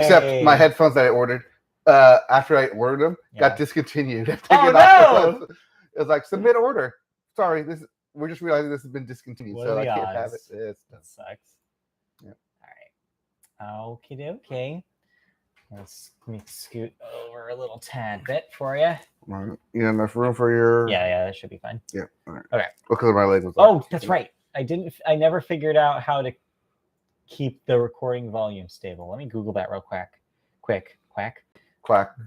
Except my headphones that I ordered after I ordered them got discontinued. Oh no! It was like submit order. Sorry, we're just realizing this has been discontinued, What so are I the can't have it. odds? That sucks. Yeah. All right. Okay. Let me scoot over a little tad bit for you. Right. You have enough room for your? Yeah, that should be fine. Yeah. All right. Okay. Because my leg was. Oh, that's right. I never figured out how to keep the recording volume stable. Let me Google that real quick. Quack.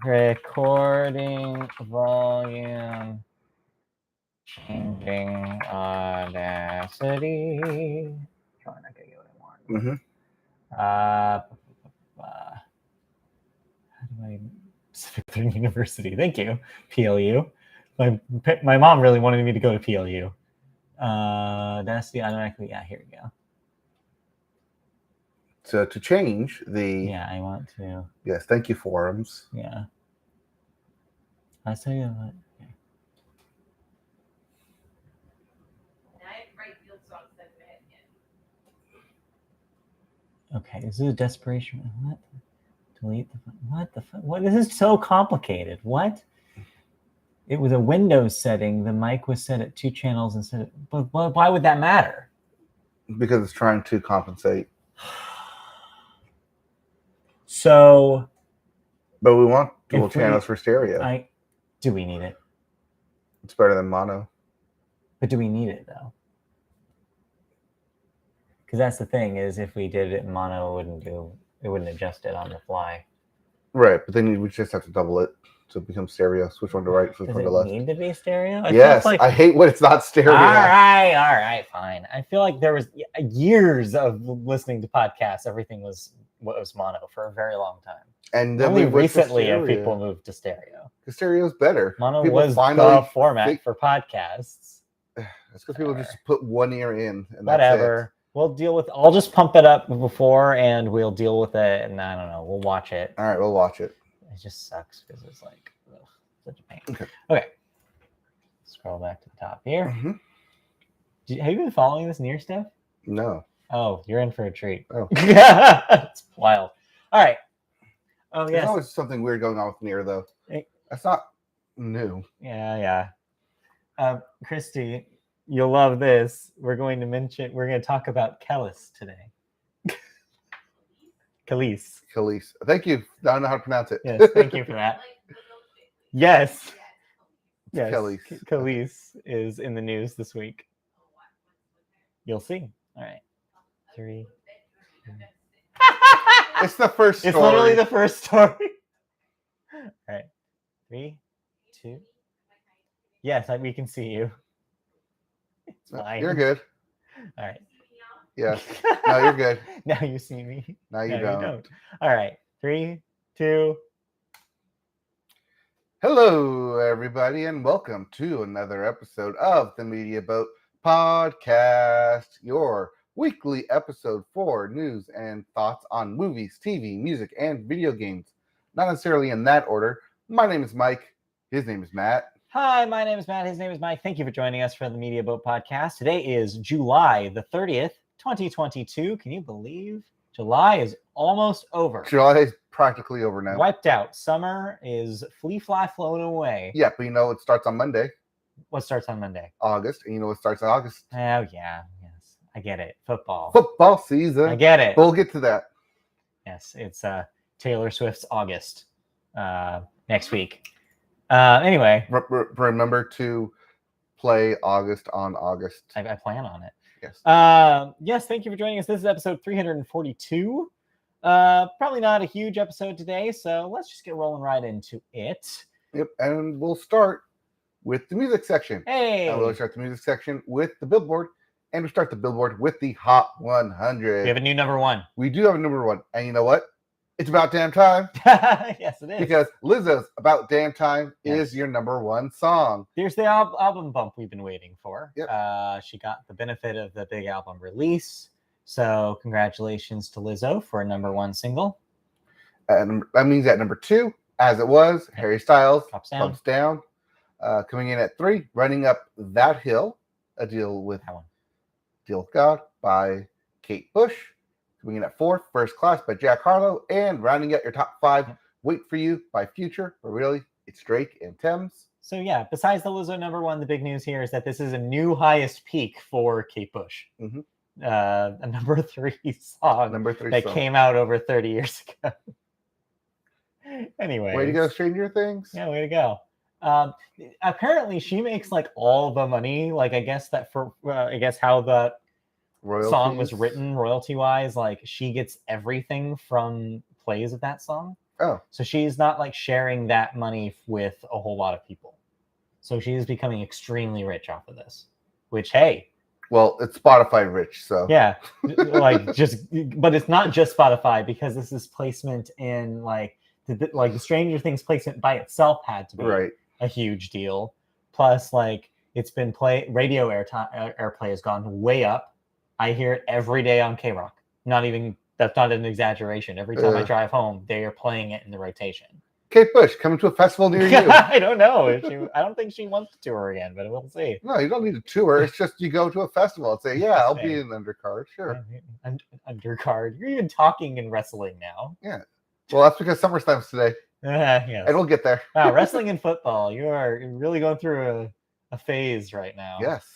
Recording volume changing Audacity. Probably not gonna get what I want. Mm-hmm. How do I Pacific Lutheran University? Thank you, PLU. My mom really wanted me to go to PLU. Audacity automatically. Yeah, here we go. So to change the. Yeah, I want to. Yes, thank you, forums. Yeah. I'll tell you what. Yeah. Okay, this is a desperation. What? Delete the. What the fuck? What? This is so complicated. What? It was a Windows setting. The mic was set at 2 channels instead of. But why would that matter? Because it's trying to compensate. So. But we want dual channels for stereo. Do we need it? It's better than mono. But do we need it though? Because that's the thing is, if we did it in mono, it wouldn't adjust it on the fly. Right, but then we just have to double it so it becomes stereo. Switch one to right, switch one to left. Does it need to be stereo? Yes, I hate when it's not stereo. All right, fine. I feel like there was years of listening to podcasts. Everything was mono for a very long time. And then only recently have people moved to stereo. Because stereo is better. Mono was the format for podcasts. That's because people just put one ear in. And whatever. We'll deal with. I'll just pump it up before, and we'll deal with it. And I don't know. We'll watch it. All right, we'll watch it. It just sucks because it's like such a pain. Okay. Scroll back to the top here. Mm-hmm. Have you been following this Nier stuff? No. Oh, you're in for a treat. Oh, it's wild. All right. Oh, There's always something weird going on with Nier, though. That's not new. Yeah. Christy, you'll love this. We're going to talk about Kelis today. Kelis. Thank you. I don't know how to pronounce it. Yes, thank you for that. Yes. Kelis is in the news this week. You'll see. All right. 3. It's the first story. It's literally the first story. All right. 3, 2. Yes, we can see you. It's fine. You're good. All right. Yes. No, you're good. Now you see me. Now you don't. All right. 3, 2. Hello, everybody, and welcome to another episode of the Media Boat Podcast, your weekly episode for news and thoughts on movies, TV, music, and video games. Not necessarily in that order. My name is Mike. His name is Matt. Hi, my name is Matt. His name is Mike. Thank you for joining us for the Media Boat Podcast. Today is July the 30th, 2022. Can you believe July is almost over? July is practically over now. Wiped out. Summer is flown away. Yeah, but you know it starts on Monday. What starts on Monday? August. And you know what starts in August? Oh, yeah. Yes. I get it. Football season. I get it. We'll get to that. Yes, it's Taylor Swift's August next week. Anyway. Remember to play August on August. I plan on it. Yes. Yes, thank you for joining us. This is episode 342. Probably not a huge episode today, so let's just get rolling right into it. Yep, and we'll start with the music section. Hey! And we'll start the music section with the Billboard, and we start the Billboard with the Hot 100. We have a new number one. We do have a number one, and you know what? It's about damn time. Yes, it is. Because Lizzo's About Damn Time is your number one song. There's the album bump we've been waiting for. Yep. She got the benefit of the big album release. So congratulations to Lizzo for a number one single. And that means at number 2, as it was, Harry Styles, Pumps Down. Coming in at 3, Running Up That Hill, a deal with God by Kate Bush. Coming in at 4, First Class by Jack Harlow. And rounding out your top 5, Yep. Wait For You by Future. But really, it's Drake and Thames. So yeah, besides the Lizzo number 1, the big news here is that this is a new highest peak for Kate Bush. Mhm. A number 3 song Number 3 that song. came out over 30 years ago. Anyway. Way to go, Stranger Things. Yeah, way to go. Apparently she makes like all the money. Like I guess that for I guess how the song was Royalties. written royalty wise, like she gets everything from plays of that song. Oh, So she's not like sharing that money with a whole lot of people. So she is becoming extremely rich off of this. Which hey, well, it's Spotify rich, so yeah, like just, but it's not just Spotify because this is placement in like the Stranger Things placement by itself had to be right. a huge deal. Plus, like it's been radio airplay has gone way up. I hear it every day on K-Rock. That's not an exaggeration. Every time I drive home, they are playing it in the rotation. Kate Bush coming to a festival near you. I don't know. I don't think she wants to tour again, but we'll see. No, you don't need a tour. It's just you go to a festival and say, "Yeah, I'll be in undercard." Sure. Undercard. You're even talking in wrestling now. Yeah. Well, that's because SummerSlam's today, Yes. and we'll get there. Wow, wrestling and football. You are really going through a phase right now. Yes.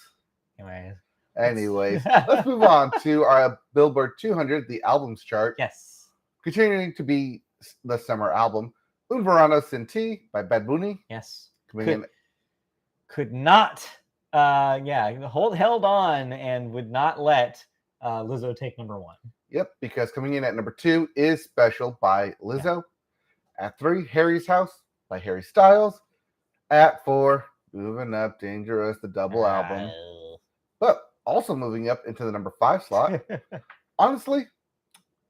Anyways. Let's move on to our Billboard 200, the albums chart. Yes. Continuing to be the summer album, Un Verano Sin Ti by Bad Bunny. Yes. Coming not held on and would not let Lizzo take number 1. Yep, because coming in at number 2 is Special by Lizzo. Yeah. At 3, Harry's House by Harry Styles. At 4, Moving Up, Dangerous, the double album. But also moving up into the number 5 slot, honestly,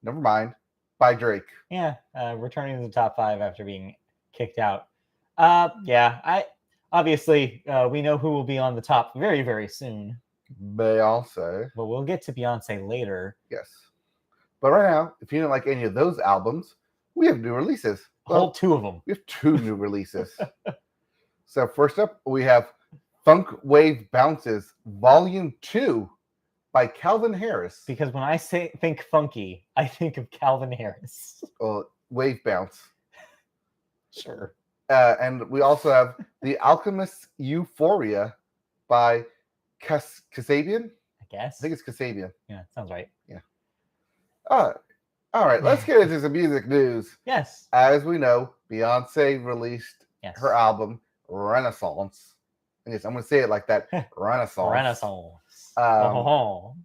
Never Mind by Drake. Yeah, returning to the top 5 after being kicked out. Obviously, we know who will be on the top very, very soon. Beyonce. But we'll get to Beyonce later. Yes. But right now, if you don't like any of those albums, we have new releases. Whole 2 of them. We have 2 new releases. So first up, we have Funk Wave Bounces Volume 2 by Calvin Harris. Because when I think funky, I think of Calvin Harris. Wave Bounce. Sure. And we also have The Alchemist's Euphoria by Kasabian. I guess. I think it's Kasabian. Yeah, sounds right. Yeah. All right, let's get into some music news. Yes. As we know, Beyonce released Yes. her album Renaissance. And yes, I'm going to say it like that. Renaissance. Renaissance.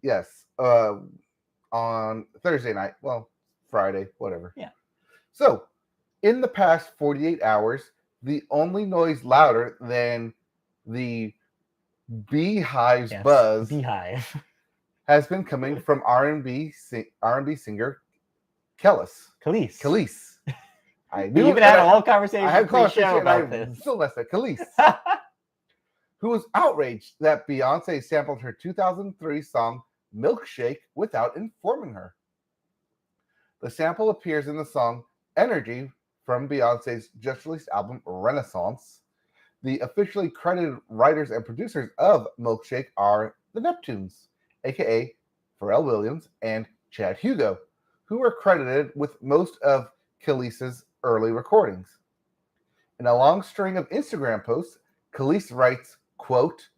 Yes. On Thursday night. Well, Friday, whatever. Yeah. So, in the past 48 hours, the only noise louder than the beehive's buzz Beehive. has been coming from R&B singer Khalees. I We even had a whole conversation. I had a conversation about I this. still messed up. Khalees, who was outraged that Beyonce sampled her 2003 song Milkshake without informing her. The sample appears in the song Energy from Beyonce's just released album Renaissance. The officially credited writers and producers of Milkshake are the Neptunes, aka Pharrell Williams and Chad Hugo, who were credited with most of Khalees' early recordings. In a long string of Instagram posts, Khalees writes, quote,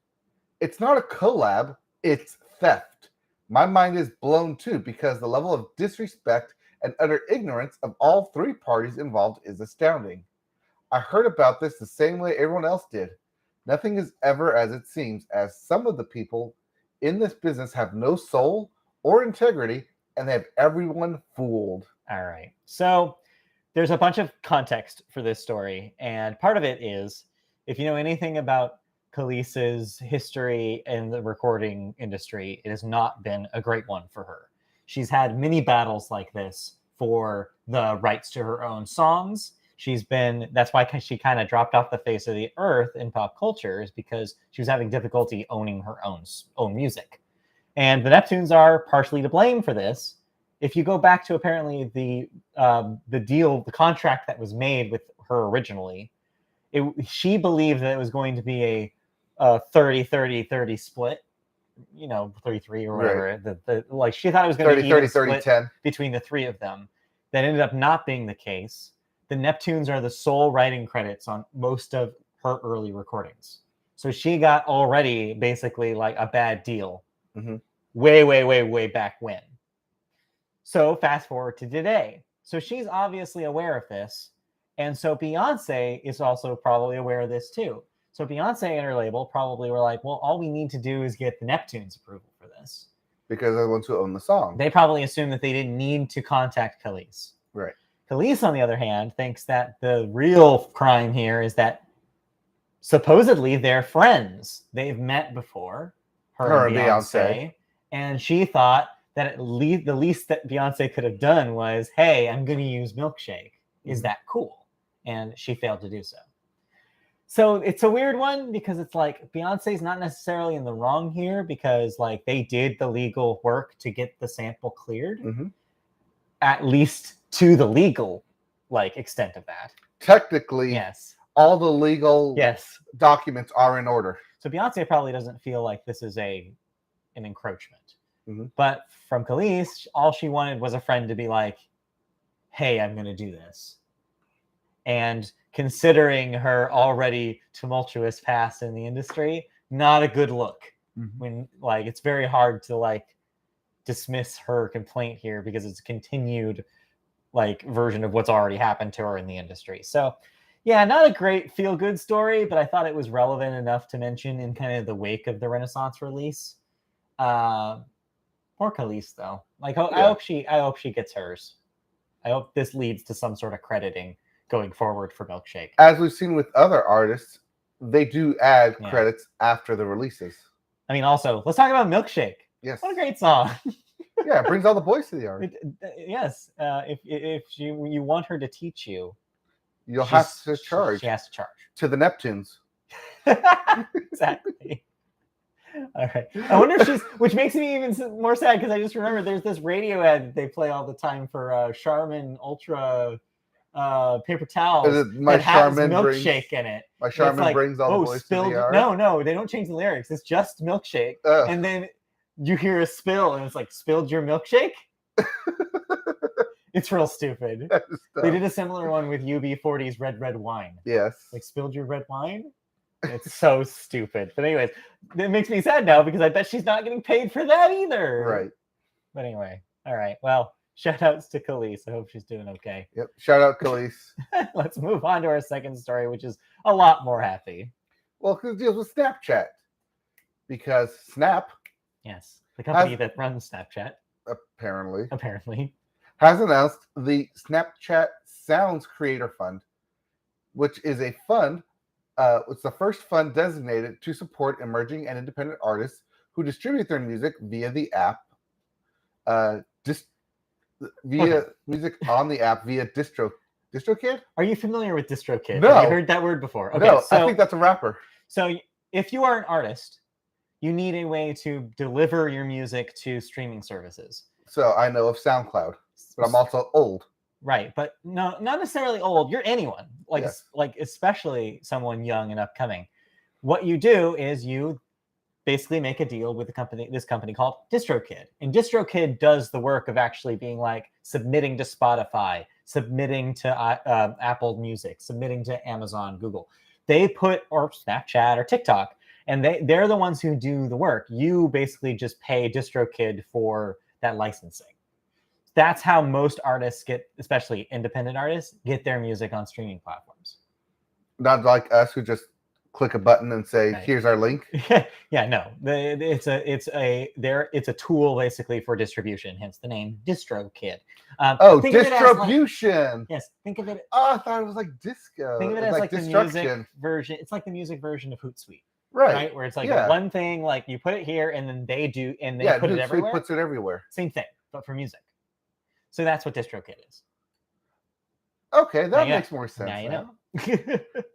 "It's not a collab, it's theft. My mind is blown too because the level of disrespect and utter ignorance of all 3 parties involved is astounding. I heard about this the same way everyone else did. Nothing is ever as it seems, as some of the people in this business have no soul or integrity, and they have everyone fooled." All right. So there's a bunch of context for this story. And part of it is, if you know anything about Khalees' history in the recording industry, it has not been a great one for her. She's had many battles like this for the rights to her own songs. That's why she kind of dropped off the face of the earth in pop culture, is because she was having difficulty owning her own music. And the Neptunes are partially to blame for this. If you go back to apparently the contract that was made with her originally, she believed that it was going to be a 30-30-30 split. 33 or whatever. Like she thought it was going to be 30, 30, 10. between the three of them. That ended up not being the case. The Neptunes are the sole writing credits on most of her early recordings. So she got already basically like a bad deal way back when. So fast forward to today. So she's obviously aware of this. And so Beyonce is also probably aware of this too. So Beyonce and her label probably were like, well, all we need to do is get the Neptunes approval for this. Because they're the ones who own the song. They probably assumed that they didn't need to contact Khalees. Right. Khalees, on the other hand, thinks that the real crime here is that supposedly they're friends. They've met before, her and Beyonce. And she thought that the least that Beyonce could have done was, hey, I'm going to use Milkshake. Is that cool? And she failed to do so. So it's a weird one because it's like Beyonce's not necessarily in the wrong here because like they did the legal work to get the sample cleared, at least to the legal like extent of that. Technically, yes, all the legal documents are in order. So Beyonce probably doesn't feel like this is an encroachment. But from Khalees, all she wanted was a friend to be like, hey, I'm going to do this. And considering her already tumultuous past in the industry, not a good look. When like it's very hard to like dismiss her complaint here because it's a continued like version of what's already happened to her in the industry. So yeah, not a great feel-good story, but I thought it was relevant enough to mention in kind of the wake of the Renaissance release. Poor Khalees though. Like I hope she gets hers. I hope this leads to some sort of crediting going forward for Milkshake. As we've seen with other artists, they do add credits after the releases. I mean, also, let's talk about Milkshake. Yes. What a great song. Yeah, it brings all the boys to the art. Yes. If you want her to teach you, you'll have to charge. She has to charge. To the Neptunes. Exactly. All right. I wonder if which makes me even more sad because I just remember there's this radio ad that they play all the time for Charmin Ultra paper towels my that has Charmin Milkshake in it. My Charmin brings all the boys to the yard. No, they don't change the lyrics. It's just Milkshake. And then you hear a spill and it's like, spilled your milkshake? It's real stupid. They did a similar one with UB40's Red Wine. Yes. Like, spilled your red wine? It's so stupid. But anyways, it makes me sad now because I bet she's not getting paid for that either. Right. But anyway, all right. Well, shout outs to Khalees. I hope she's doing okay. Yep. Shout out Khalees. Let's move on to our second story, which is a lot more happy. Well, because it deals with Snapchat. Because Snap. Yes. The company that runs Snapchat. Apparently. Has announced the Snapchat Sounds Creator Fund, which is a fund. It's the first fund designated to support emerging and independent artists who distribute their music via the app, music on the app via DistroKid. Are you familiar with DistroKid? No. Have you heard that word before? Okay, no, I think that's a rapper. So if you are an artist, you need a way to deliver your music to streaming services. So I know of SoundCloud, but I'm also old. Right, but no, not necessarily old. You're anyone, like especially someone young and upcoming. What you do is you basically make a deal with this company called DistroKid, and DistroKid does the work of actually being like submitting to Spotify, submitting to Apple Music, submitting to Amazon, Google. They put or Snapchat or TikTok, and they're the ones who do the work. You basically just pay DistroKid for that licensing. That's how most artists get, especially independent artists, get their music on streaming platforms. Not like us who just click a button and say, "Here's our link." Yeah, no. It's a tool basically for distribution, hence the name DistroKid. Distribution. Yes, think of it. Oh, I thought it was like disco. Think of it as like the music version. It's like the music version of Hootsuite. Right. Where it's like one thing, like you put it here, and then they put it everywhere. Puts it everywhere. Same thing, but for music. So that's what DistroKid is. Okay, that makes more sense. Now you know.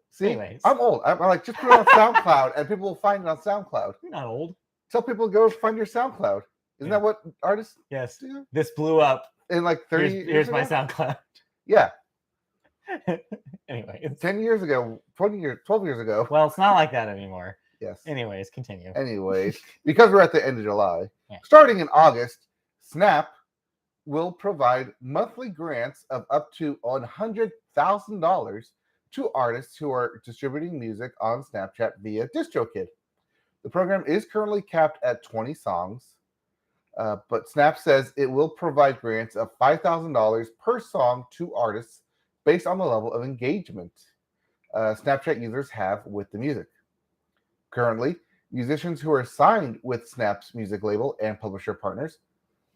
See, anyways. I'm old. I'm like, just put it on SoundCloud, and people will find it on SoundCloud. You're not old. Tell people to go find your SoundCloud. Isn't that what artists do? This blew up in like 30 years Here's ago? my SoundCloud. Yeah. Anyway. 10 years ago, 12 years ago. Well, it's not like that anymore. Yes. Anyways, continue. Anyways, because we're at the end of July, Yeah. starting in August, Snap will provide monthly grants of up to $100,000 to artists who are distributing music on Snapchat via DistroKid. The program is currently capped at 20 songs, but Snap says it will provide grants of $5,000 per song to artists based on the level of engagement Snapchat users have with the music. Currently, musicians who are signed with Snap's music label and publisher partners,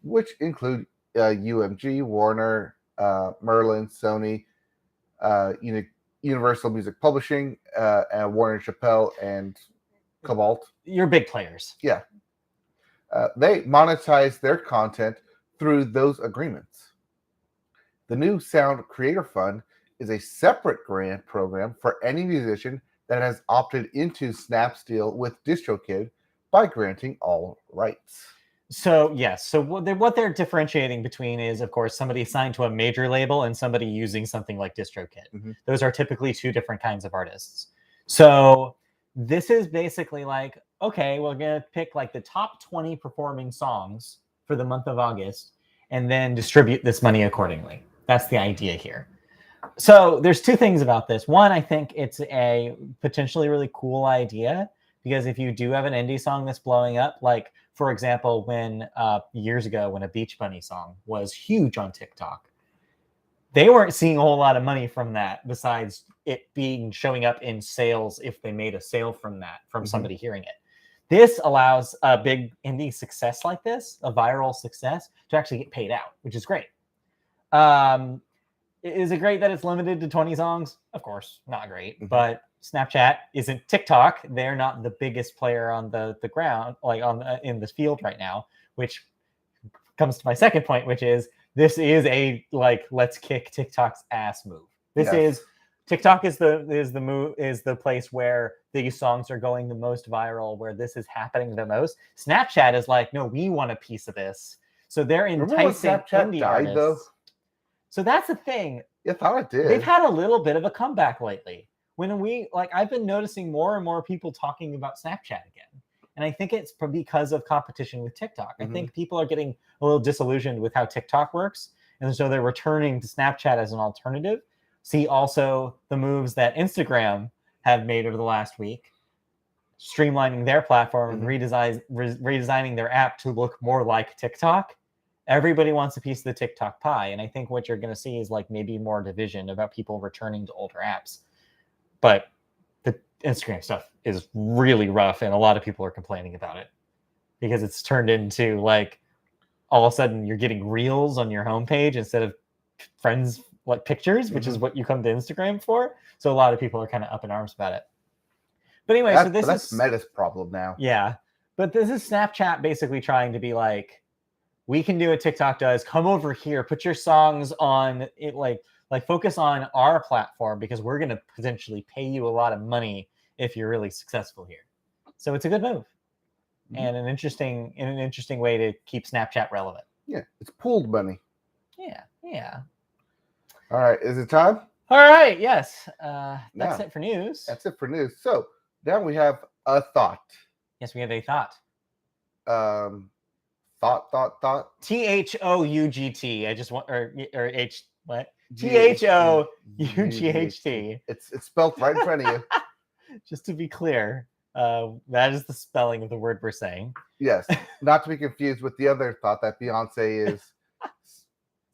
which include UMG, Warner, Merlin, Sony, Universal Music Publishing, and Warner Chappelle and Cobalt. You're big players. Yeah. They monetize their content through those agreements. The new Sound Creator Fund is a separate grant program for any musician that has opted into Snap's deal with DistroKid by granting all rights. So yes, so what they're differentiating between is, of course, somebody assigned to a major label and somebody using something like DistroKid. Mm-hmm. Those are typically two different kinds of artists. So this is basically like, okay, we're gonna pick like the top 20 performing songs for the month of August, and then distribute this money accordingly. That's the idea here. So there's two things about this. One, I think it's a potentially really cool idea, because if you do have an indie song that's blowing up, like for example, when years ago when a Beach Bunny song was huge on TikTok, they weren't seeing a whole lot of money from that besides it being showing up in sales if they made a sale from that, from somebody hearing it. This allows a big indie success like this, a viral success, to actually get paid out, which is great. Is it great that it's limited to 20 songs? Of course, not great. But Snapchat isn't TikTok. They're not the biggest player on the ground, like in this field right now, which comes to my second point, which is this is a like let's kick TikTok's ass move. This is TikTok is the place where these songs are going the most viral, where this is happening the most. Snapchat is like, no, we want a piece of this. So they're enticing indie artists. Though? So that's the thing. I thought it did. They've had a little bit of a comeback lately. I've been noticing more and more people talking about Snapchat again. And I think it's because of competition with TikTok. I think people are getting a little disillusioned with how TikTok works. And so they're returning to Snapchat as an alternative. See also the moves that Instagram have made over the last week, streamlining their platform and redesigning their app to look more like TikTok. Everybody wants a piece of the TikTok pie. And I think what you're going to see is like maybe more division about people returning to older apps. But the Instagram stuff is really rough, and a lot of people are complaining about it because it's turned into like all of a sudden you're getting reels on your homepage instead of friends like pictures, which is what you come to Instagram for. So a lot of people are kind of up in arms about it. But anyway, that's Meta's problem now. Yeah. But this is Snapchat basically trying to be like, we can do what TikTok does. Come over here, put your songs on it, like focus on our platform, because we're going to potentially pay you a lot of money if you're really successful here. So it's a good move and an interesting way to keep Snapchat relevant. Yeah, it's pooled money. Yeah. All right, is it time? All right, yes. That's it for news. That's it for news. So now we have a thought. Yes, we have a thought. Thought. THOUGT. I just want or H what? THOUGHT. It's spelled right in front of you. Just to be clear, that is the spelling of the word we're saying. Yes, not to be confused with the other thought that Beyonce is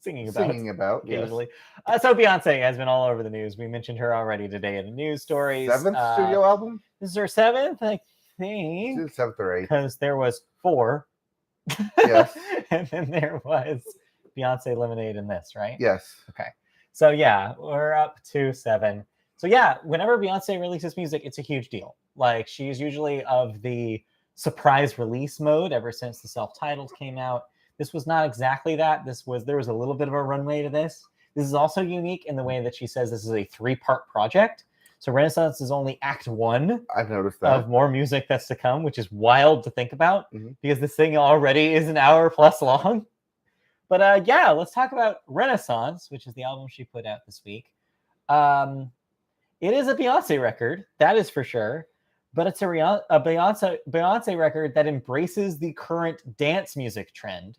singing about occasionally. Yes. So Beyonce has been all over the news. We mentioned her already today in the news stories. 7th studio album? This is her 7th, I think. It's 7th or 8th. Because there was 4. Yes. And then there was Beyonce Lemonade in this, right? Yes. Okay. So yeah, we're up to 7. So yeah, whenever Beyonce releases music, it's a huge deal. Like she's usually of the surprise release mode ever since the self-titled came out. This was not exactly that. There was a little bit of a runway to this. This is also unique in the way that she says this is a 3-part project. So Renaissance is only act 1. I've noticed that. Of more music that's to come, which is wild to think about because this thing already is an hour plus long. But yeah, let's talk about Renaissance, which is the album she put out this week. It is a Beyonce record, that is for sure. but it's a Beyonce record that embraces the current dance music trend.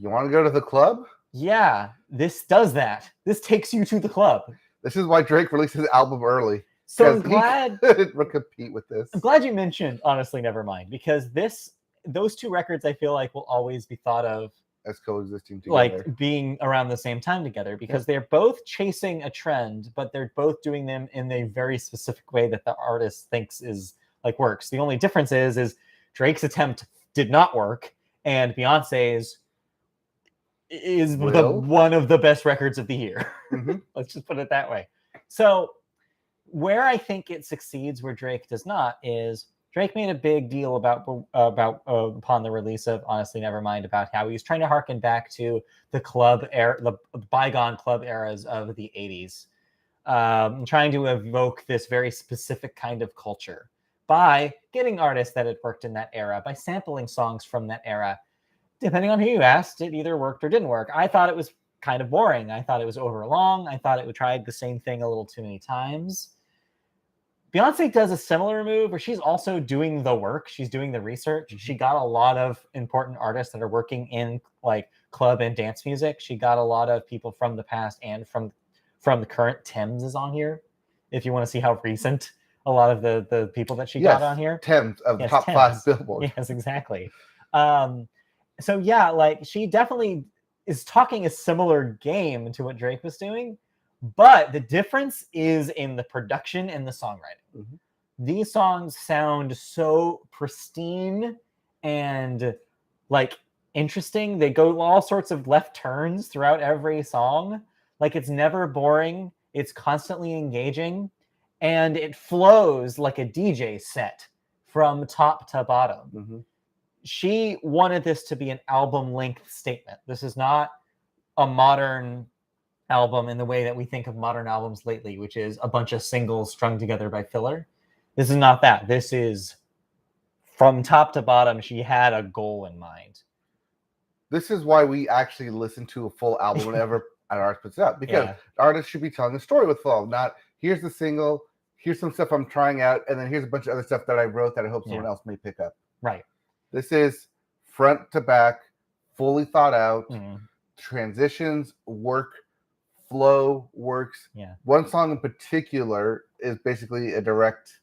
You want to go to the club? Yeah, this does that. This takes you to the club. This is why Drake released his album early. So I'm glad he couldn't compete with this. I'm glad you mentioned Honestly Nevermind, because those two records I feel like will always be thought of as coexisting together, like being around the same time together, because they're both chasing a trend, but they're both doing them in a very specific way that the artist thinks is like works. The only difference is Drake's attempt did not work, and Beyonce's is one of the best records of the year. Mm-hmm. Let's just put it that way. So where I think it succeeds, where Drake does not, is Drake made a big deal about upon the release of Honestly Nevermind about how he was trying to harken back to the club era, the bygone club eras of the 80s, trying to evoke this very specific kind of culture by getting artists that had worked in that era, by sampling songs from that era. Depending on who you asked, it either worked or didn't work. I thought it was kind of boring. I thought it was overlong. I thought it would try the same thing a little too many times. Beyonce does a similar move where she's also doing the work. She's doing the research. She got a lot of important artists that are working in like club and dance music. She got a lot of people from the past and from the current. Tems is on here. If you want to see how recent a lot of the people that she got on here. Tems of top 5 Billboard. Yes, exactly. So yeah, like she definitely is talking a similar game to what Drake was doing, but the difference is in the production and the songwriting. Mm-hmm. These songs sound so pristine and like interesting. They go all sorts of left turns throughout every song. Like it's never boring. It's constantly engaging, and it flows like a DJ set from top to bottom. Mm-hmm. She wanted this to be an album length statement. This is not a modern album in the way that we think of modern albums lately, which is a bunch of singles strung together by filler. This is not that. This is from top to bottom. She had a goal in mind. This is why we actually listen to a full album whenever an artist puts it out, because artists should be telling a story with full, not here's the single, here's some stuff I'm trying out, and then here's a bunch of other stuff that I wrote that I hope someone else may pick up. Right. This is front to back, fully thought out. Transitions work, flow works. Yeah. One song in particular is basically a direct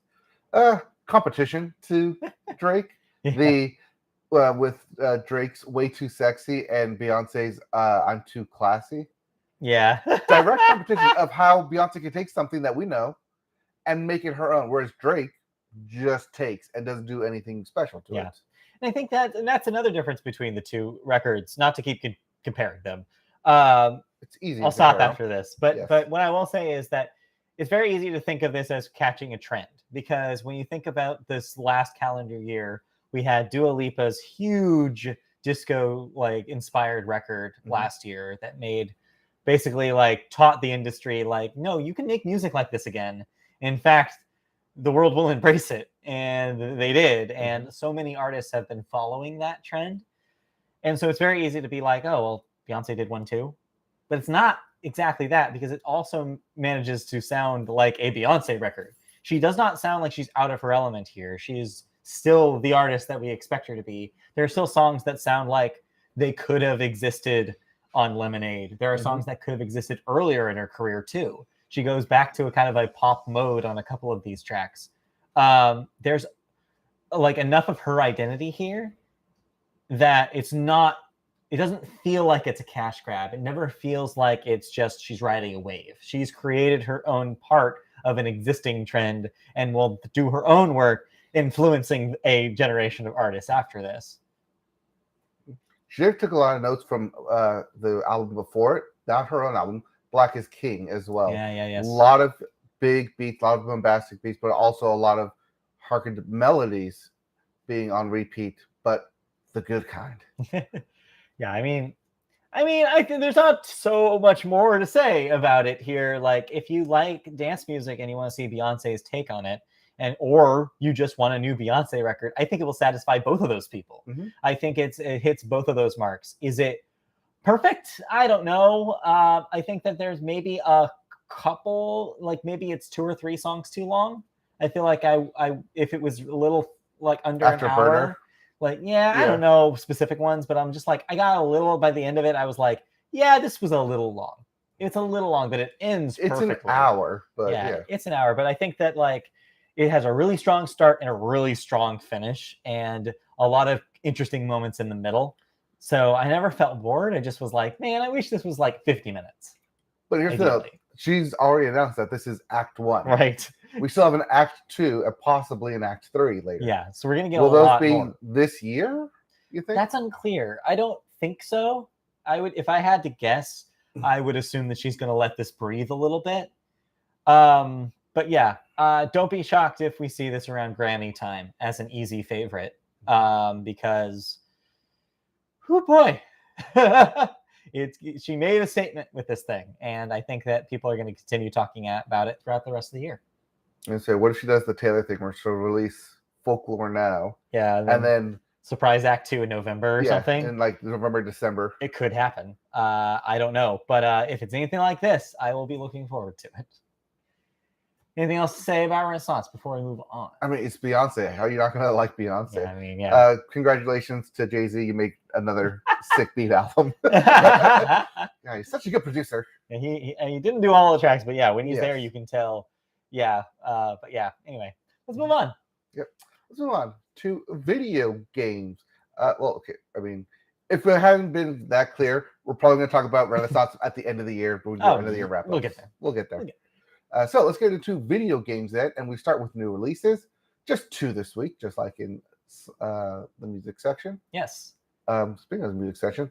competition to Drake. With Drake's "Way Too Sexy" and Beyonce's "I'm Too Classy." Yeah. Direct competition of how Beyonce can take something that we know and make it her own, whereas Drake just takes and doesn't do anything special to it. And I think that's another difference between the two records, not to keep comparing them. It's easy. I'll stop after this. But what I will say is that it's very easy to think of this as catching a trend, because when you think about this last calendar year, we had Dua Lipa's huge disco like inspired record last year that made basically like taught the industry like, no, you can make music like this again. In fact, the world will embrace it. And they did. And so many artists have been following that trend. And so it's very easy to be like, oh, well, Beyonce did one too. But it's not exactly that, because it also manages to sound like a Beyonce record. She does not sound like she's out of her element here. She's still the artist that we expect her to be. There are still songs that sound like they could have existed on Lemonade. There are songs that could have existed earlier in her career too. She goes back to a kind of a pop mode on a couple of these tracks. There's like enough of her identity here that it doesn't feel like it's a cash grab. It never feels like it's just she's riding a wave. She's created her own part of an existing trend and will do her own work, influencing a generation of artists after this. She took a lot of notes from the album before it, not her own album, Black is King as well. Yeah. A lot of big beats, a lot of bombastic beats, but also a lot of harkened melodies being on repeat, but the good kind. Yeah, I mean, I think there's not so much more to say about it here. Like, if you like dance music and you want to see Beyonce's take on it, or you just want a new Beyonce record, I think it will satisfy both of those people. I think it hits both of those marks. Is it perfect? I don't know. I think that there's maybe a couple, like maybe it's 2 or 3 songs too long. I feel like I if it was a little like under an hour, Afterburner. like I Yeah. don't know specific ones, but I'm just like I got a little by the end of it. I was like, yeah, this was a little long. It's a little long, but it ends It's perfectly. an hour, but yeah. It's an hour. But I think that like it has a really strong start and a really strong finish, and a lot of interesting moments in the middle. So I never felt bored. I just was like, man, I wish this was like 50 minutes. But here's the deal. Ideally. She's already announced that this is Act 1. Right. We still have an Act 2 and possibly an Act 3 later. Yeah. So we're gonna get Will a those lot be more. this year, you think? That's unclear. I don't think so. I would, if I had to guess, I would assume that she's going to let this breathe a little bit. But yeah, don't be shocked if we see this around Grammy time as an easy favorite, because, oh boy, she made a statement with this thing, and I think that people are going to continue talking about it throughout the rest of the year. And so, what if she does the Taylor thing where she'll release Folklore now, Yeah, and then surprise Act 2 in November or something? in like November, December. It could happen. I don't know. But if it's anything like this, I will be looking forward to it. Anything else to say about Renaissance before we move on? I mean, it's Beyonce. How are you not going to like Beyonce? Yeah, I mean, yeah. Congratulations to Jay-Z. You make another sick beat album. Yeah, he's such a good producer. And he didn't do all the tracks, but yeah, when he's there, Yes. you can tell. Yeah. But yeah, anyway, let's move on. Let's move on to video games. Well, okay. I mean, if it hadn't been that clear, we're probably going to talk about Renaissance at the end of the year. When we do end of the year wrap. We'll get there. We'll get there. So let's get into video games then, and we start with new releases. Just 2 this week, just like in the music section. Yes. Speaking of the music section,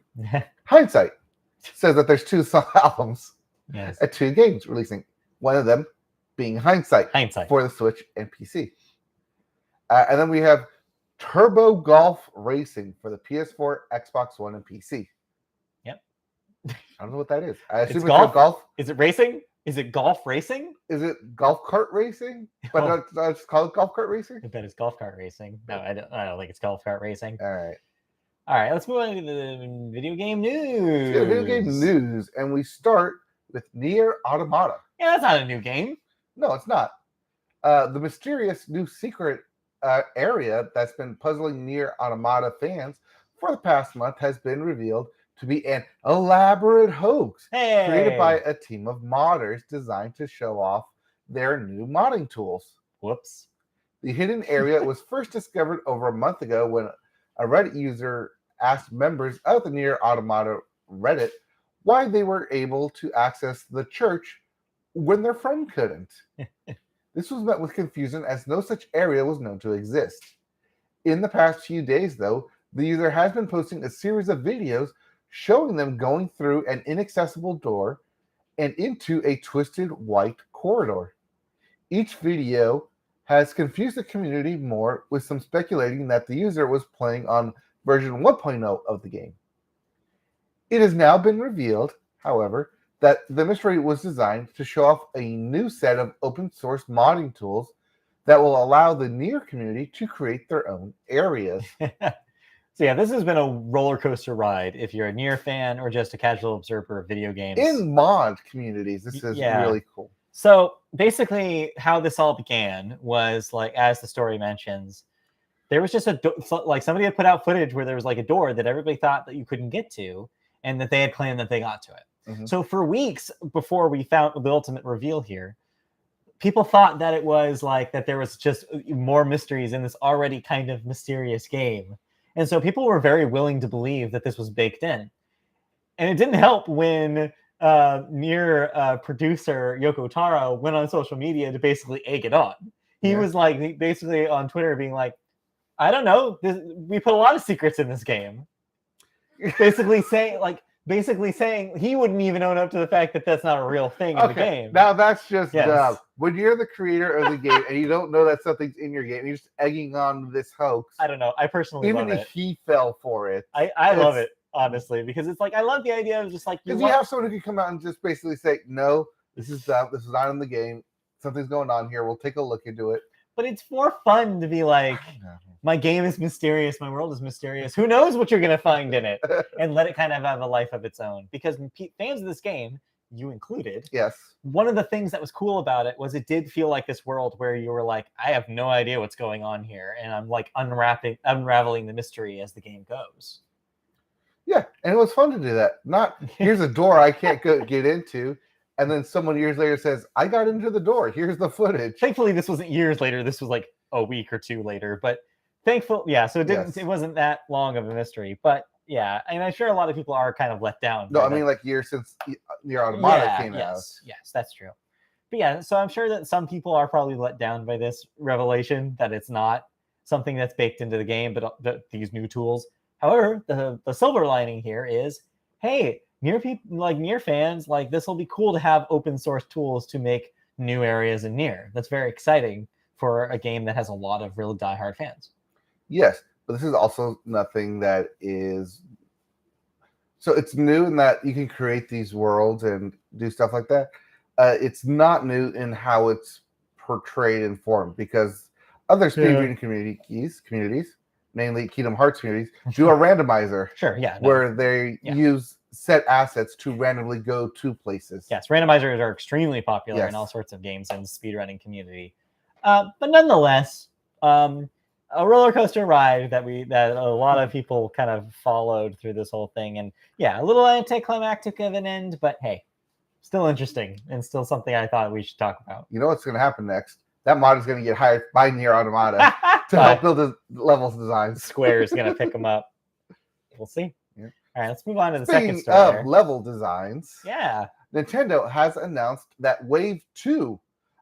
Hindsight says that there's 2 albums Yes. and 2 games releasing. One of them being Hindsight for the Switch and PC. And then we have Turbo Golf Racing for the PS4, Xbox One, and PC. Yep. I don't know what that is. I assume it's golf? golf. Is it racing? Is it golf racing? Is it golf cart racing? But Oh. it's called golf cart racing? I bet it's golf cart racing. No, I don't think it's golf cart racing. All right. All right, let's move on to the video game news. Yeah, video game news. And we start with Nier Automata. Yeah, that's not a new game. No, it's not. The mysterious new secret area that's been puzzling Nier Automata fans for the past month has been revealed to be an elaborate hoax created by a team of modders designed to show off their new modding tools. Whoops. The hidden area was first discovered over a month ago when a Reddit user asked members of the Nier Automata Reddit why they were able to access the church when their friend couldn't. This was met with confusion as no such area was known to exist. In the past few days, though, the user has been posting a series of videos showing them going through an inaccessible door and into a twisted white corridor. Each video has confused the community more, with some speculating that the user was playing on version 1.0 of the game. It has now been revealed, however, that the mystery was designed to show off a new set of open source modding tools that will allow the Nier community to create their own areas. So yeah, this has been a roller coaster ride if you're a Nier fan or just a casual observer of video games. In mod communities, this is really cool. So basically how this all began was, like, as the story mentions, there was just like somebody had put out footage where there was like a door that everybody thought that you couldn't get to, and that they had claimed that they got to it. Mm-hmm. So for weeks before we found the ultimate reveal here, people thought that it was like that there was just more mysteries in this already kind of mysterious game. And so people were very willing to believe that this was baked in. And it didn't help when Nier producer Yoko Taro went on social media to basically egg it on. He was like basically on Twitter being like, I don't know, we put a lot of secrets in this game. Basically saying he wouldn't even own up to the fact that that's not a real thing in the game. Now that's just dumb. When you're the creator of the game and you don't know that something's in your game, you're just egging on this hoax. I don't know. I personally love it. Even if he fell for it. I love it, honestly, because it's like, I love the idea of just like... Because you have someone who can come out and just basically say, no, this is dumb. This is not in the game. Something's going on here. We'll take a look into it. But it's more fun to be like, my game is mysterious. My world is mysterious. Who knows what you're going to find in it? And let it kind of have a life of its own. Because fans of this game you included, Yes. one of the things that was cool about it was it did feel like this world where you were like, I have no idea what's going on here, and I'm like unraveling the mystery as the game goes. Yeah, and it was fun to do that. Not here's a door I can't get into, and then someone years later says, I got into the door. Here's the footage. Thankfully, this wasn't years later. This was like a week or two later. But yeah. So it wasn't that long of a mystery. But yeah, and I'm sure a lot of people are kind of let down. No, I mean like years since Nier Automata came out. Yes, that's true. But yeah, so I'm sure that some people are probably let down by this revelation that it's not something that's baked into the game, but these new tools. However, the silver lining here is, hey, Nier fans, like this will be cool to have open source tools to make new areas in Nier. That's very exciting for a game that has a lot of real diehard fans. Yes, but this is also nothing that is. So it's new in that you can create these worlds and do stuff like that. It's not new in how it's portrayed and formed, because other speedrunning communities, mainly Kingdom Hearts communities, do a randomizer. Sure, yeah. Where they use set assets to randomly go to places. Yes, randomizers are extremely popular in all sorts of games and the speedrunning community. But nonetheless, a roller coaster ride that a lot of people kind of followed through this whole thing. And yeah, a little anticlimactic of an end, but hey, still interesting and still something I thought we should talk about. You know what's going to happen next? That mod is going to get hired by Nier Automata to help build the levels designs. Square is going to pick them up. We'll see. Yeah. All right, let's move on to the second story. Speaking of level designs, Nintendo has announced that Wave 2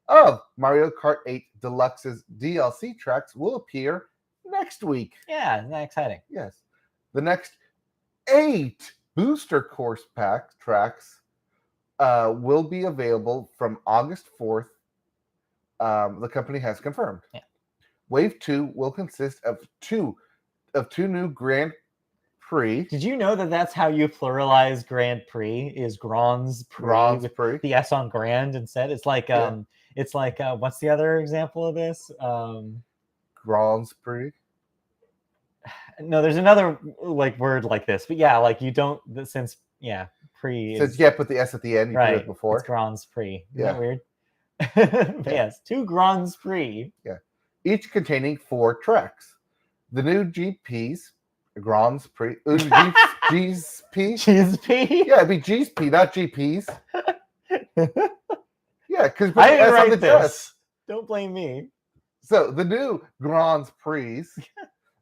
of Mario Kart 8 Deluxe's DLC tracks will appear next week. Yeah, isn't that exciting? Yes. The next 8 booster course pack tracks will be available from August 4th. The company has confirmed. Yeah. Wave 2 will consist of two new Grand Prix. Did you know that that's how you pluralize Grand Prix? Is Grands Prix with the S on Grand instead? It's like what's the other example of this? Grands Prix. No, there's another like word like this, but yeah, like you don't since Prix. Since you put the S at the end, you put it before. It's Grands Prix. Isn't that weird? Yes, 2 Grands Prix. Yeah, each containing 4 tracks. The new GPs, Grands Prix, GSP. Yeah, it'd be GSP, not GPs. Yeah, because I didn't write this. Don't blame me. So the new Grands Prix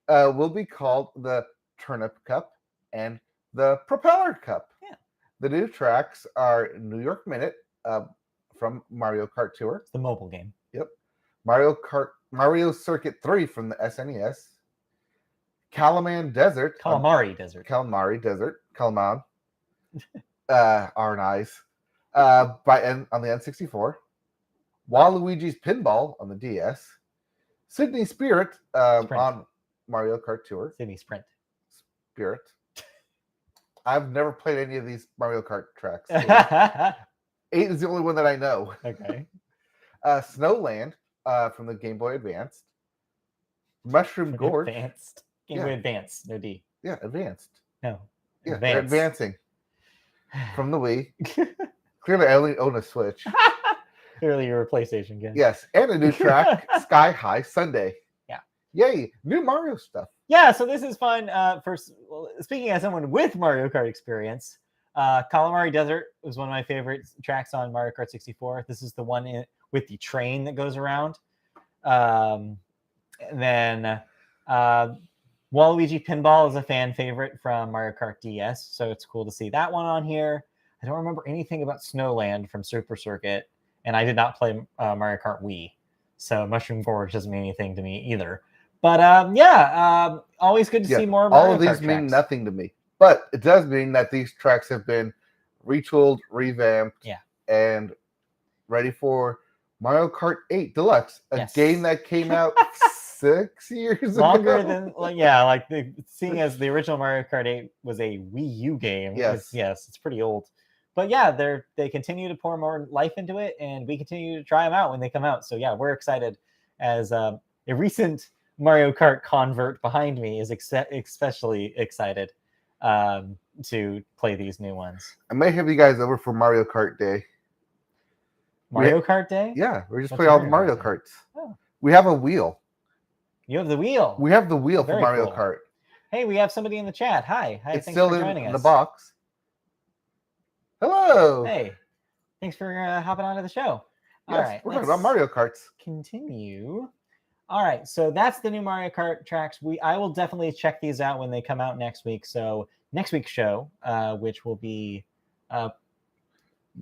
will be called the Turnip Cup and the Propeller Cup. Yeah. The new tracks are New York Minute from Mario Kart Tour. It's the mobile game. Yep. Mario Circuit 3 from the SNES. Calamari Desert. Calamari are nice. On the N64. Waluigi's Pinball on the DS. Sydney Spirit on Mario Kart Tour. Sydney Sprint. Spirit. I've never played any of these Mario Kart tracks. 8 is the only one that I know. Okay. Snowland from the Game Boy Advanced. Mushroom Gorge. Advanced. Game Boy Advance. No D. Yeah, Advanced. No. Yeah, they're advancing. From the Wii. Clearly, I only own a Switch. Clearly, you're a PlayStation game. Yes, and a new track, Sky High Sunday. Yeah. Yay, new Mario stuff. Yeah, so this is fun. Speaking as someone with Mario Kart experience, Calamari Desert was one of my favorite tracks on Mario Kart 64. This is the one with the train that goes around. And then Waluigi Pinball is a fan favorite from Mario Kart DS, so it's cool to see that one on here. I don't remember anything about Snowland from Super Circuit, and I did not play Mario Kart Wii, so Mushroom Gorge doesn't mean anything to me either. But always good to see more Mario all of these Kart mean tracks. Nothing to me, but it does mean that these tracks have been retooled, revamped, and ready for Mario Kart 8 Deluxe, a game that came out 6 years longer ago. than seeing as the original Mario Kart 8 was a Wii U game. Yes, it's pretty old. But yeah, they continue to pour more life into it, and we continue to try them out when they come out. So yeah, we're excited. As a recent Mario Kart convert behind me is especially excited. to play these new ones. I may have you guys over for Mario Kart Day. Mario Kart Day? Yeah, we're just What's playing all the Mario Mario Kart Day? Karts. Oh. We have a wheel. You have the wheel. We have the wheel for Very Mario cool. Kart. Hey, we have somebody in the chat. Hi. It's Thanks still for in joining us. the box. Hello. Hey, thanks for hopping onto the show. Yes, All right, we're talking about Mario Karts. Continue. All right, so that's the new Mario Kart tracks. I will definitely check these out when they come out next week. So next week's show, which will be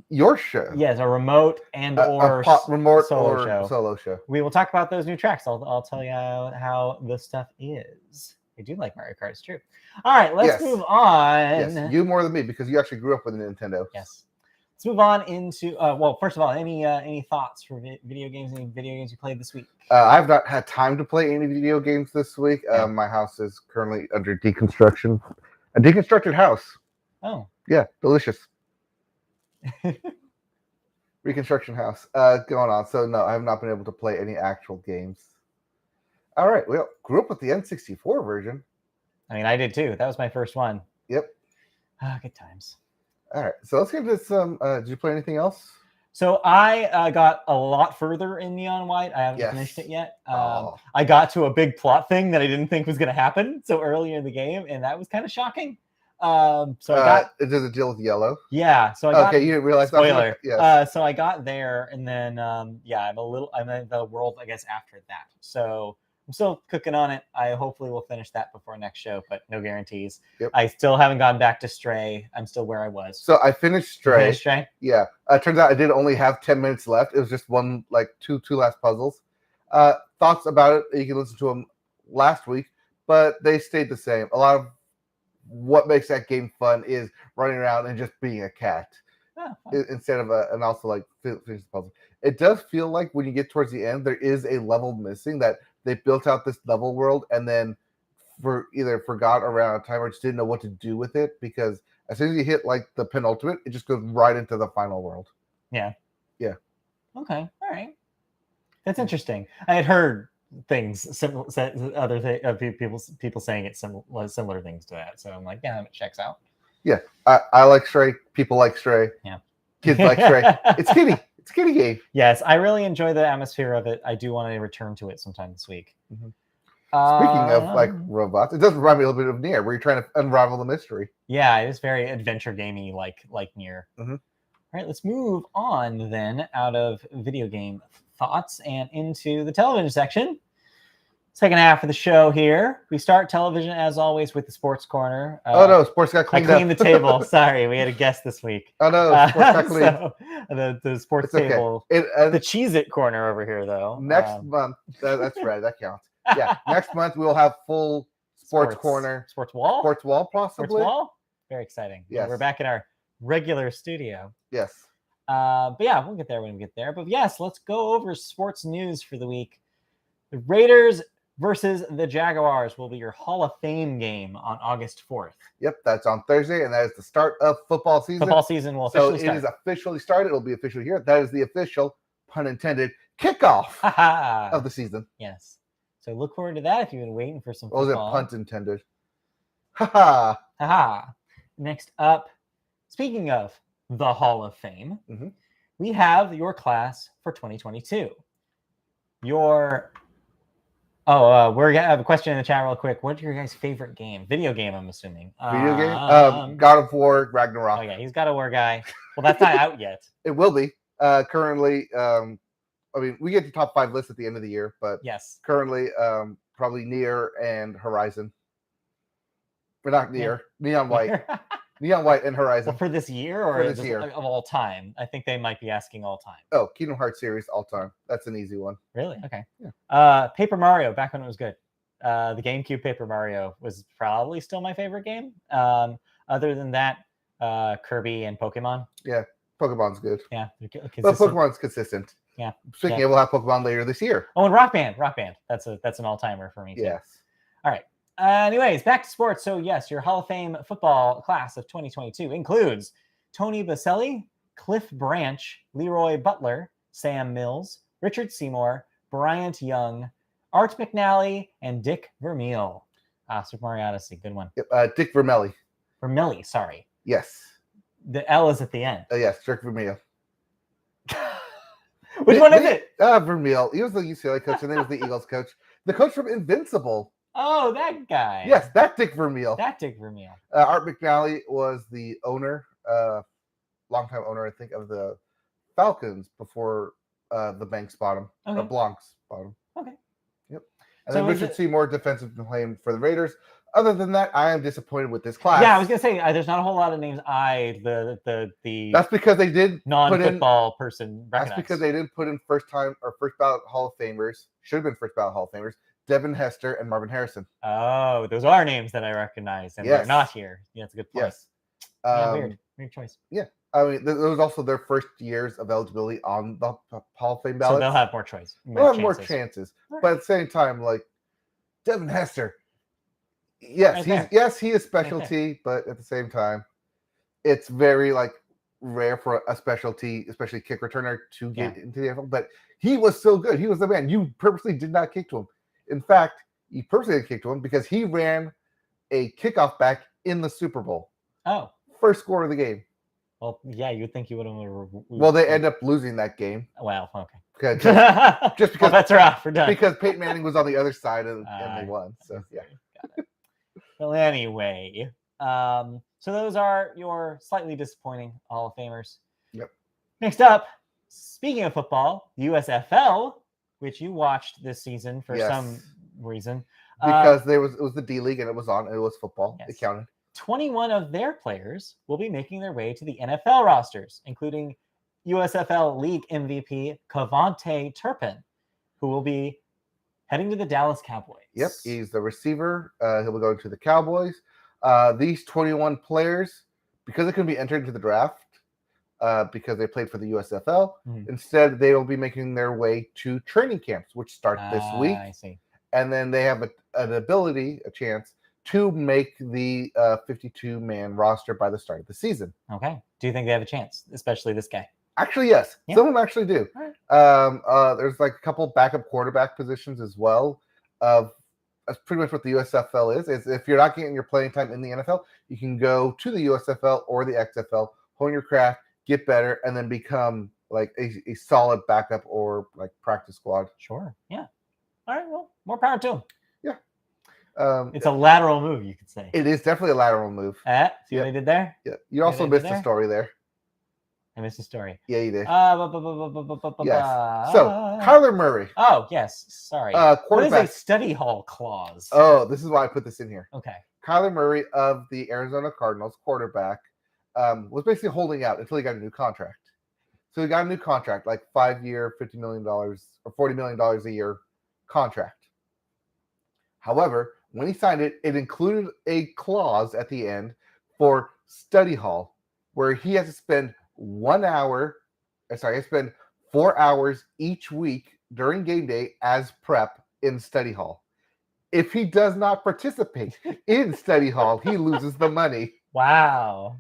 your show. Yes, a remote and or remote solo or show. Solo show. We will talk about those new tracks. I'll tell you how the stuff is. I do like Mario Kart. It's true. All right, let's move on. Yes, you more than me because you actually grew up with a Nintendo. Yes. Let's move on into well. First of all, any thoughts for video games? Any video games you played this week? I've not had time to play any video games this week. Yeah. My house is currently under deconstruction. A deconstructed house. Oh. Yeah, delicious. Reconstruction house going on. So no, I have not been able to play any actual games. All right. Well, grew up with the N64 version. I mean, I did too. That was my first one. Yep. Good times. All right. So let's get into some. Did you play anything else? So I got a lot further in Neon White. I haven't finished it yet. I got to a big plot thing that I didn't think was going to happen so early in the game, and that was kind of shocking. So I got. Does it deal with yellow? Yeah. So I got. Okay, you didn't realize. Spoiler. Yes. So I got there, and then I'm in the world, I guess, after that. So I'm still cooking on it. I hopefully will finish that before next show, but no guarantees. Yep. I still haven't gone back to Stray. I'm still where I was. So I finished Stray. Finished Stray? Yeah. Turns out I did only have 10 minutes left. It was just two last puzzles. Thoughts about it, you can listen to them last week, but they stayed the same. A lot of what makes that game fun is running around and just being a cat instead of and also like finish the puzzle. It does feel like when you get towards the end, there is a level missing that they built out this level world and then either forgot around a time or just didn't know what to do with it, because as soon as you hit like the penultimate, it just goes right into the final world. Yeah. Yeah. Okay. All right. That's interesting. I had heard things people saying it similar things to that. So I'm like, yeah, it checks out. Yeah. I like Stray. People like Stray. Yeah. Kids like Stray. It's kiddie. It's a kiddie game. Yes, I really enjoy the atmosphere of it. I do want to return to it sometime this week. Mm-hmm. Speaking of like robots, it does remind me a little bit of Nier, where you're trying to unravel the mystery. Yeah, it is very adventure gamey, like Nier. Mm-hmm. All right, let's move on then out of video game thoughts and into the television section. Second half of the show here. We start television as always with the Sports Corner. Oh no, sports got cleaned up. I cleaned the table. Sorry, we had a guest this week. Oh no, sports got cleaned. So the sports table. The Cheez-It corner over here, though. Next month, that's right, that counts. Yeah, next month we will have full sports corner. Sports wall? Sports wall, possibly. Sports wall? Very exciting. Yes. We're back in our regular studio. Yes. But yeah, we'll get there when we get there. But yes, let's go over sports news for the week. The Raiders versus the Jaguars will be your Hall of Fame game on August 4th. Yep, that's on Thursday, and that is the start of football season. Football season will officially start. So it is officially started. It'll be officially here. That is the official, pun intended, kickoff of the season. Yes. So look forward to that if you've been waiting for some football. What was it, pun intended? Ha ha. Next up, speaking of the Hall of Fame, we have your class for 2022. We're gonna have a question in the chat real quick. What's your guys' favorite game? Video game, I'm assuming. Video game? God of War, Ragnarok. Oh yeah, he's God of War guy. Well, that's not out yet. It will be. Currently, I mean, we get the top 5 lists at the end of the year, but yes, currently, probably Nier and Horizon. We're not Nier, Neon White. Neon White and Horizon. Well, for this year or this year of all time? I think they might be asking all time. Oh, Kingdom Hearts series all time. That's an easy one. Really? Okay. Yeah. Paper Mario, back when it was good. The GameCube Paper Mario was probably still my favorite game. Other than that, Kirby and Pokemon. Yeah, Pokemon's good. Yeah. But Pokemon's consistent. Yeah. Speaking of, we'll have Pokemon later this year. Oh, and Rock Band. That's an all-timer for me too. Yes. All right. Anyways, back to sports. So yes, your Hall of Fame football class of 2022 includes Tony Baselli, Cliff Branch, Leroy Butler, Sam Mills, Richard Seymour, Bryant Young, Art McNally, and Dick Vermeil. Super Mario Odyssey, good one. Yep, Dick Vermelli. Vermilly, sorry. Yes. The L is at the end. Yes, Dirk Vermeil. Which one is it? Vermeil. He was the UCLA coach, and then he was the Eagles coach. The coach from Invincible. Oh, that guy. Yes, that Dick Vermeil. That Dick Vermeil. Art McNally was the owner, longtime owner, I think, of the Falcons before the Banks bought him. Okay. Or Blancs bought him. Okay. Yep. And So then Richard Seymour, defensive claim for the Raiders. Other than that, I am disappointed with this class. Yeah, I was gonna say there's not a whole lot of names the That's because they did non-football person recognize. That's because they didn't put in first ballot Hall of Famers. Should have been first ballot Hall of Famers. Devin Hester and Marvin Harrison. Oh, those are names that I recognize, and they're not here. Yeah, that's a good point. Yes. Weird choice. Yeah. I mean, it was also their first years of eligibility on the Hall of Fame ballot. So they'll have more choice. They'll have more chances. Right. But at the same time, like, Devin Hester, yes, he is specialty, but at the same time, it's very, like, rare for a specialty, especially kick returner, to get into the NFL. But he was so good. He was the man. You purposely did not kick to him. In fact, you purposely didn't kick to him because he ran a kickoff back in the Super Bowl. Oh. First score of the game. Well, yeah, you'd think you would have. Well, they end up losing that game. Wow. Okay. Just because that's rough. We're done. Because Peyton Manning was on the other side and they won. So yeah. Got it. Well, anyway, so those are your slightly disappointing Hall of Famers. Yep. Next up, speaking of football, USFL, which you watched this season for some reason. Because it was the D League and it was football. Yes. It counted. 21 of their players will be making their way to the NFL rosters, including USFL League MVP KaVontae Turpin, who will be heading to the Dallas Cowboys. Yep, he's the receiver. He'll be going to the Cowboys. These 21 players, because they couldn't be entered into the draft, because they played for the USFL, instead they will be making their way to training camps, which start this week. I see. And then they have a chance to make the 52-man roster by the start of the season. Okay. Do you think they have a chance, especially this guy? Actually, yes. Yeah. Some of them actually do. Right. There's like a couple backup quarterback positions as well. That's pretty much what the USFL is if you're not getting your playing time in the NFL, you can go to the USFL or the XFL, hone your craft, get better, and then become like a solid backup or like practice squad. Sure. Yeah. All right. Well, more power to him. Yeah. It's a lateral move, you could say. It is definitely a lateral move. See what I did there? Yeah. You also missed the story there. I missed the story. Yeah, you did. Yes. So, Kyler Murray. Oh, yes. Sorry. What is a study hall clause? Oh, this is why I put this in here. Okay. Kyler Murray of the Arizona Cardinals, quarterback, was basically holding out until he got a new contract. So he got a new contract, like 5-year, $50 million or $40 million a year contract. However, when he signed it, it included a clause at the end for study hall, where he has to spend 4 hours each week during game day as prep in study hall. If he does not participate in study hall, he loses the money. Wow.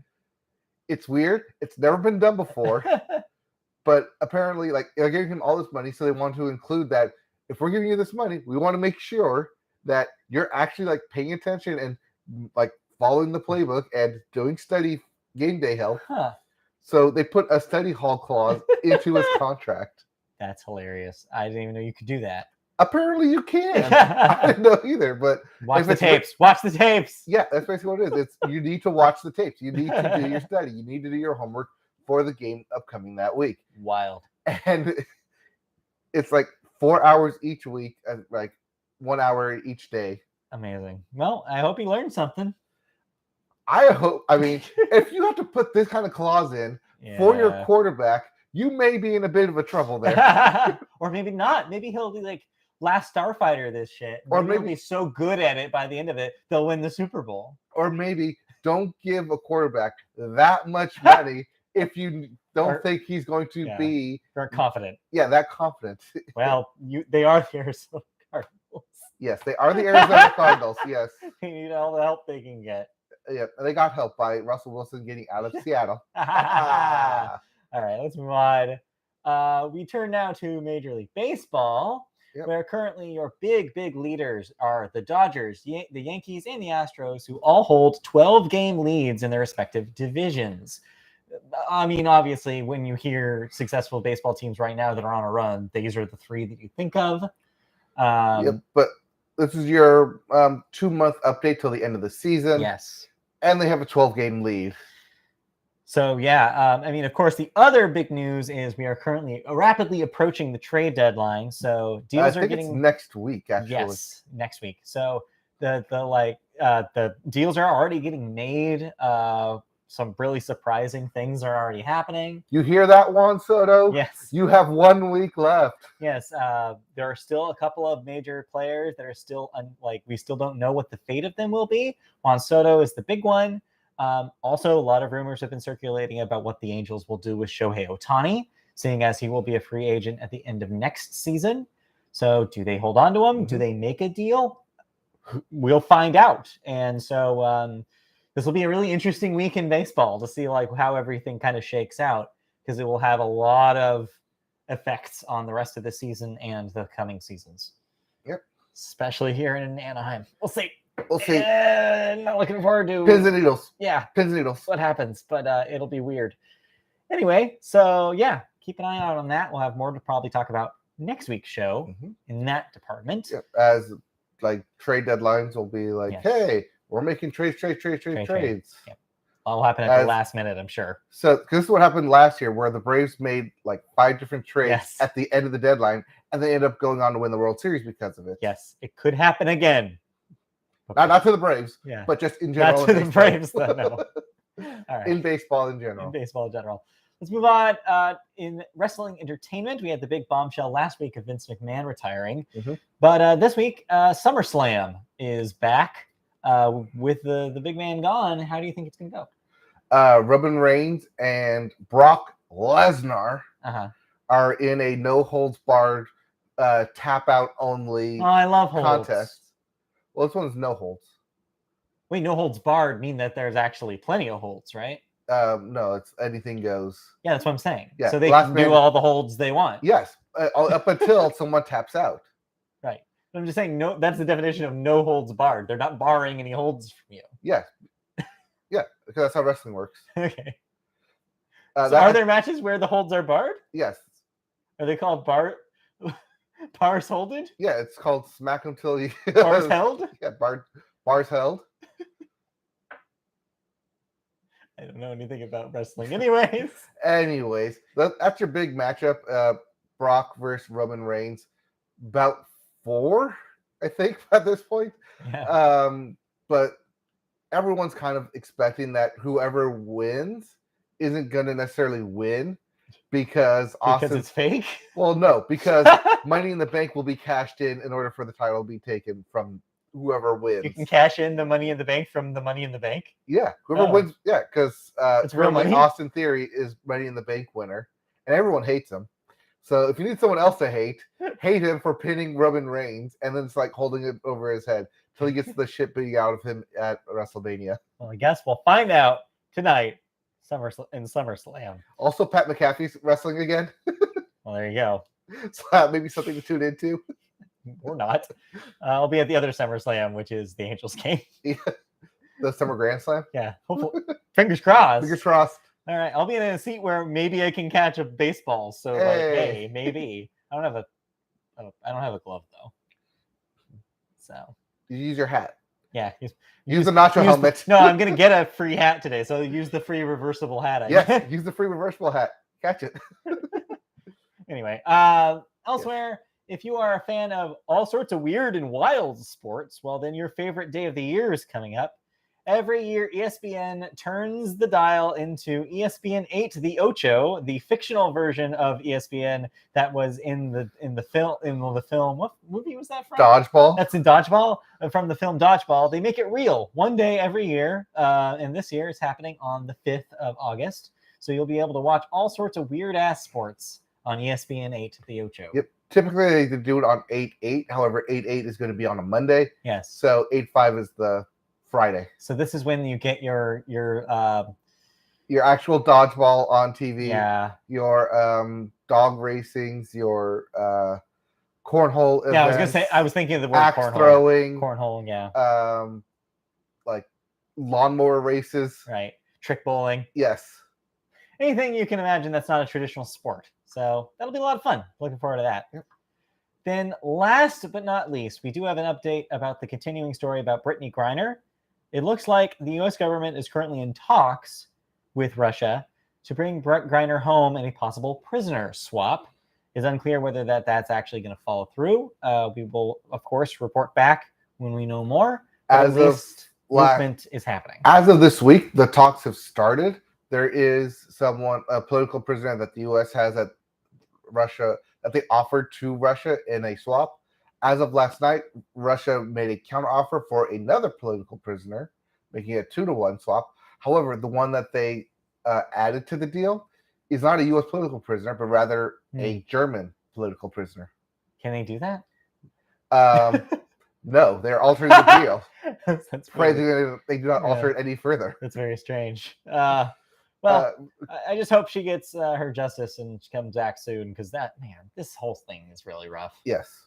It's weird. It's never been done before. But apparently, like, they're giving him all this money, so they want to include that if we're giving you this money, we want to make sure that you're actually like paying attention and like following the playbook and doing study game day help. Huh. So they put a study hall clause into his contract. That's hilarious. I didn't even know you could do that. Apparently you can. I didn't know either, but watch the tapes. Watch the tapes. Yeah, that's basically what it is. You need to watch the tapes. You need to do your study. You need to do your homework for the game upcoming that week. Wild. And it's like 4 hours each week, like 1 hour each day. Amazing. Well, I hope he learned something. I mean, if you have to put this kind of clause in for your quarterback, you may be in a bit of a trouble there. Or maybe not. Maybe he'll be like Last Starfighter this shit. Or maybe he'll be so good at it by the end of it, they'll win the Super Bowl. Or maybe don't give a quarterback that much money if you don't think he's going to be very confident. Yeah, that confident. Well, they are the Arizona Cardinals. Yes, they are the Arizona Cardinals. Yes. They need all the help they can get. Yeah, they got help by Russell Wilson getting out of Seattle. All right, let's move on. We turn now to Major League Baseball, Yep. where currently your big leaders are the Dodgers, the Yankees, and the Astros, who all hold 12-game leads in their respective divisions. I mean, obviously, when you hear successful baseball teams right now that are on a run, these are the three that you think of. Yep, but this is your 2-month update till the end of the season. Yes. And they have a 12-game lead. So, yeah, I mean, of course, the other big news is we are currently rapidly approaching the trade deadline. So deals I are think getting it's next week, actually. Yes, next week. So the deals are already getting made. Some really surprising things are already happening. You hear that, Juan Soto? Yes. You have 1 week left. Yes, there are still a couple of major players that are still we still don't know what the fate of them will be. Juan Soto is the big one. Also, a lot of rumors have been circulating about what the Angels will do with Shohei Ohtani, seeing as he will be a free agent at the end of next season. So do they hold on to him? Do they make a deal? We'll find out. And so this will be a really interesting week in baseball to see how everything kind of shakes out, because it will have a lot of effects on the rest of the season and the coming seasons. Yep. Especially here in Anaheim. We'll see. We'll see. Not looking forward to Pins and needles. Yeah. Pins and needles. What happens, but it'll be weird. Anyway, so yeah, keep an eye out on that. We'll have more to probably talk about next week's show in that department. Yep. As trade deadlines will be Yes. hey, we're making trades. Trade. Yep. All happen at the last minute, I'm sure. So this is what happened last year, where the Braves made 5 different trades at the end of the deadline, and they ended up going on to win the World Series because of it. Yes, it could happen again. Not to the Braves, yeah, but just in general. Not to the Braves, though, no. All right. In baseball in general. In baseball in general. Let's move on. In wrestling entertainment, we had the big bombshell last week of Vince McMahon retiring. But this week, SummerSlam is back with the big man gone. How do you think it's going to go? Roman Reigns and Brock Lesnar are in a no-holds-barred, tap-out only I love holds. contest. Well, this one's no holds. Wait, no holds barred mean that there's actually plenty of holds, right? No, it's anything goes. Yeah, that's what I'm saying. Yeah, so they can do all the holds they want. Yes, up until someone taps out. Right. I'm just saying, no. That's the definition of no holds barred. They're not barring any holds from you. Yes. Yeah, because that's how wrestling works. Okay. So are there matches where the holds are barred? Yes. Are they called bars holded? Yeah, it's called smack 'em till you. Bars held? Yeah, bars held. I don't know anything about wrestling. Anyways, that's your big matchup. Brock versus Roman Reigns. About 4, I think, at this point. Yeah. But everyone's kind of expecting that whoever wins isn't going to necessarily win because it's fake? Well, no, because Money in the Bank will be cashed in order for the title to be taken from whoever wins. You can cash in the Money in the Bank from the Money in the Bank? Yeah, whoever wins. Yeah, because it's real money? Austin Theory is Money in the Bank winner, and everyone hates him. So if you need someone else to hate him for pinning Roman Reigns, and then it's holding it over his head till he gets the shit beating out of him at WrestleMania. Well, I guess we'll find out tonight in SummerSlam. Also, Pat McAfee's wrestling again. Well, there you go. So maybe something to tune into. Or not. I'll be at the other SummerSlam, which is the Angels game. Yeah. The Summer Grand Slam? Yeah. Hopefully. Fingers crossed. Fingers crossed. All right. I'll be in a seat where maybe I can catch a baseball. So, hey, maybe. I don't have a glove, though. So. You use your hat. Yeah. Use the nacho helmet. No, I'm going to get a free hat today. So use the free reversible hat. Yes, use the free reversible hat. Catch it. Anyway, elsewhere, if you are a fan of all sorts of weird and wild sports, well, then your favorite day of the year is coming up. Every year, ESPN turns the dial into ESPN 8, the Ocho, the fictional version of ESPN that was in the film. What movie was that from? Dodgeball. That's in Dodgeball, from the film Dodgeball. They make it real one day every year, and this year is happening on the 5th of August. So you'll be able to watch all sorts of weird-ass sports on ESPN 8, the Ocho. Yep. Typically, they do it on 8/8. However, 8/8 is going to be on a Monday. Yes. So 8/5 is the Friday. So this is when you get your actual dodgeball on TV. Yeah. Your dog racings, your cornhole events. Yeah, I was gonna say. I was thinking of the word axe cornhole. throwing, Cornhole, yeah. Like lawnmower races. Right. Trick bowling. Yes. Anything you can imagine that's not a traditional sport. So that'll be a lot of fun. Looking forward to that. Yep. Then last but not least, we do have an update about the continuing story about Brittany Griner. It looks like the U.S. government is currently in talks with Russia to bring Brett Griner home in a possible prisoner swap. It's unclear whether that's actually going to follow through. We will, of course, report back when we know more. But As at least movement is happening. As of this week, the talks have started. There is a political prisoner that the U.S. has at Russia that they offered to Russia in a swap. As of last night, Russia made a counteroffer for another political prisoner, making it 2-to-1 swap. However, the one that they added to the deal is not a U.S. political prisoner, but rather a German political prisoner. Can they do that? No, they're altering the deal. That's they do not alter it any further. That's very strange. I just hope she gets her justice and she comes back soon, because this whole thing is really rough. Yes.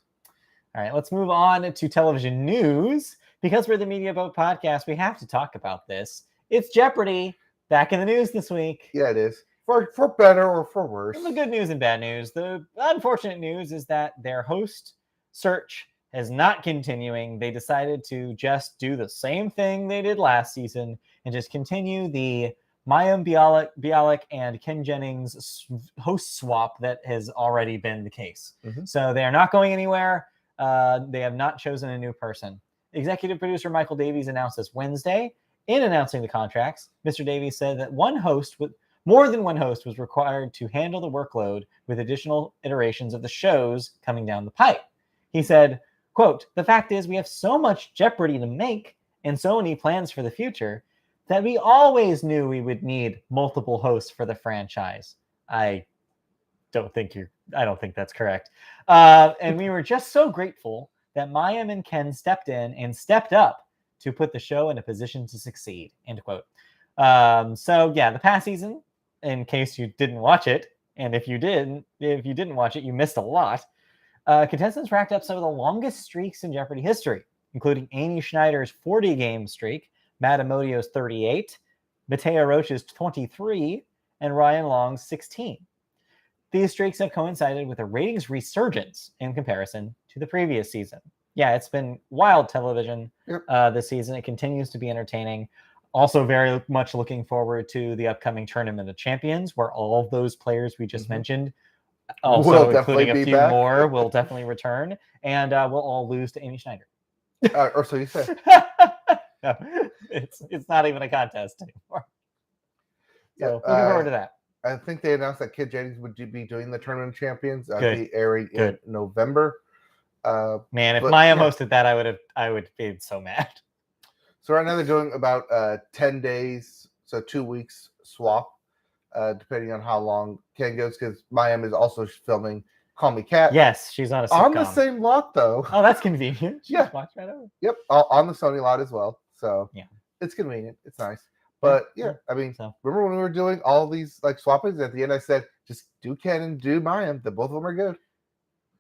All right, let's move on to television news. Because we're the Media Boat Podcast, we have to talk about this. It's Jeopardy! Back in the news this week. Yeah, it is. For better or for worse. The good news and bad news. The unfortunate news is that their host search is not continuing. They decided to just do the same thing they did last season and just continue the Mayim Bialik and Ken Jennings host swap that has already been the case. Mm-hmm. So they are not going anywhere. They have not chosen a new person. Executive producer Michael Davies announced this Wednesday. In announcing the contracts, Mr. Davies said that more than one host was required to handle the workload with additional iterations of the shows coming down the pipe. He said, quote, "The fact is we have so much Jeopardy to make and so many plans for the future that we always knew we would need multiple hosts for the franchise." I don't think that's correct. And we were just so grateful that Mayim and Ken stepped in and stepped up to put the show in a position to succeed, end quote. So yeah, the past season, in case you didn't watch it, and if you didn't watch it, you missed a lot. Contestants racked up some of the longest streaks in Jeopardy history, including Amy Schneider's 40-game streak, Matt Amodio's 38, Mateo Roach's 23, and Ryan Long's 16. These streaks have coincided with a ratings resurgence in comparison to the previous season. Yeah, it's been wild television this season. It continues to be entertaining. Also very much looking forward to the upcoming Tournament of Champions, where all of those players we just mentioned, also including a few more, will definitely return, and we'll all lose to Amy Schneider. Or so you say. No, it's not even a contest anymore. So looking forward to that. I think they announced that Ken Jennings would be doing the Tournament of Champions. Good. Be airing in November. Man, if Maya hosted that, I would be so mad. So right now they're doing about 10 days, so 2 weeks swap, depending on how long Ken goes, because Mayim is also filming Call Me Kat. Yes, she's on a sitcom. On the same lot, though. Oh, that's convenient. Yeah. Watch right over. Yep, on the Sony lot as well. So yeah, it's convenient. It's nice. But yeah, I mean, remember when we were doing all these like swappings? At the end, I said, just do Ken and do Mayim. Both of them are good.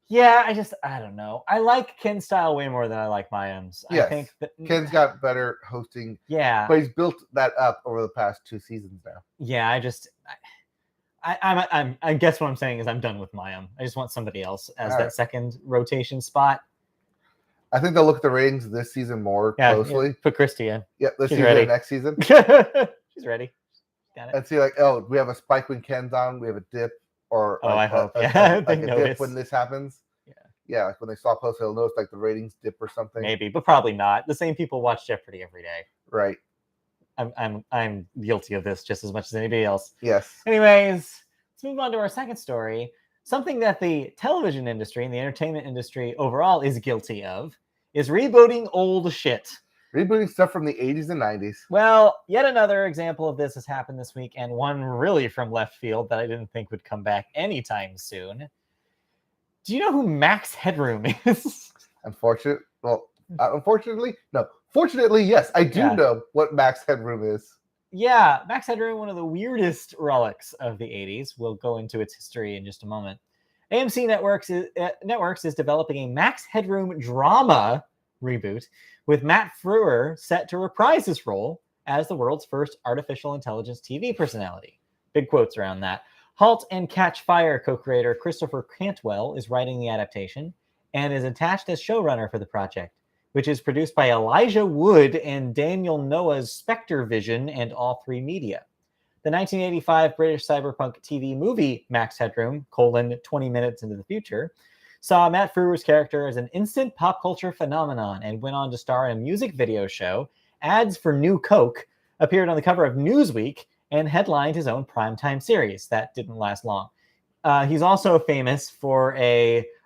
Yeah, I don't know. I like Ken's style way more than I like Mayim's. Yes. I think that Ken's got better hosting. Yeah. But he's built that up over the past 2 seasons now. Yeah, I guess what I'm saying is I'm done with Mayim. I just want somebody else as that second rotation spot. I think they'll look at the ratings this season more closely. Yeah. Put Christy in. Yep, let's see the next season. She's ready. Got it. And see, we have a spike when Ken's on. We have a dip, or I hope. a dip when this happens. Yeah, like when they swap hosts, they'll notice like the ratings dip or something. Maybe, but probably not. The same people watch Jeopardy every day. Right. I'm guilty of this just as much as anybody else. Yes. Anyways, let's move on to our second story. Something that the television industry and the entertainment industry overall is guilty of is rebooting old shit. Rebooting stuff from the 80s and 90s. Well, yet another example of this has happened this week, and one really from left field that I didn't think would come back anytime soon. Do you know who Max Headroom is? Unfortunately, no. Fortunately, yes. I do know what Max Headroom is. Yeah, Max Headroom, one of the weirdest relics of the 80s. We'll go into its history in just a moment. AMC Networks is developing a Max Headroom drama reboot with Matt Frewer set to reprise his role as the world's first artificial intelligence TV personality. Big quotes around that. Halt and Catch Fire co-creator Christopher Cantwell is writing the adaptation and is attached as showrunner for the project, which is produced by Elijah Wood and Daniel Noah's Spectre Vision and All3 Media. The 1985 British cyberpunk TV movie Max Headroom, 20 minutes into the future, saw Matt Frewer's character as an instant pop culture phenomenon and went on to star in a music video show, ads for New Coke, appeared on the cover of Newsweek, and headlined his own primetime series. That didn't last long. He's also famous for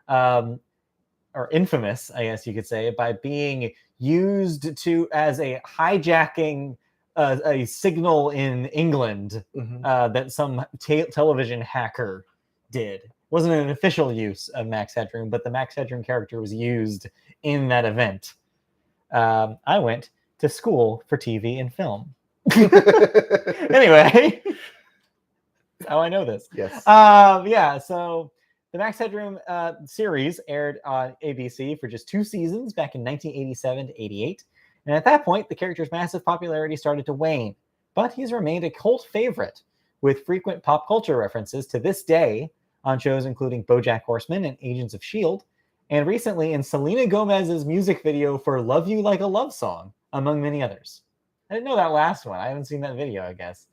or infamous, I guess you could say, by being used as a hijacking a signal in England that some television hacker did. It wasn't an official use of Max Headroom, but the Max Headroom character was used in that event. I went to school for TV and film. Anyway, that's how I know this. Yes. So the Max Headroom series aired on ABC for just 2 seasons back in 1987 to 88. And at that point, the character's massive popularity started to wane. But he's remained a cult favorite, with frequent pop culture references to this day on shows including BoJack Horseman and Agents of S.H.I.E.L.D., and recently in Selena Gomez's music video for Love You Like a Love Song, among many others. I didn't know that last one. I haven't seen that video, I guess.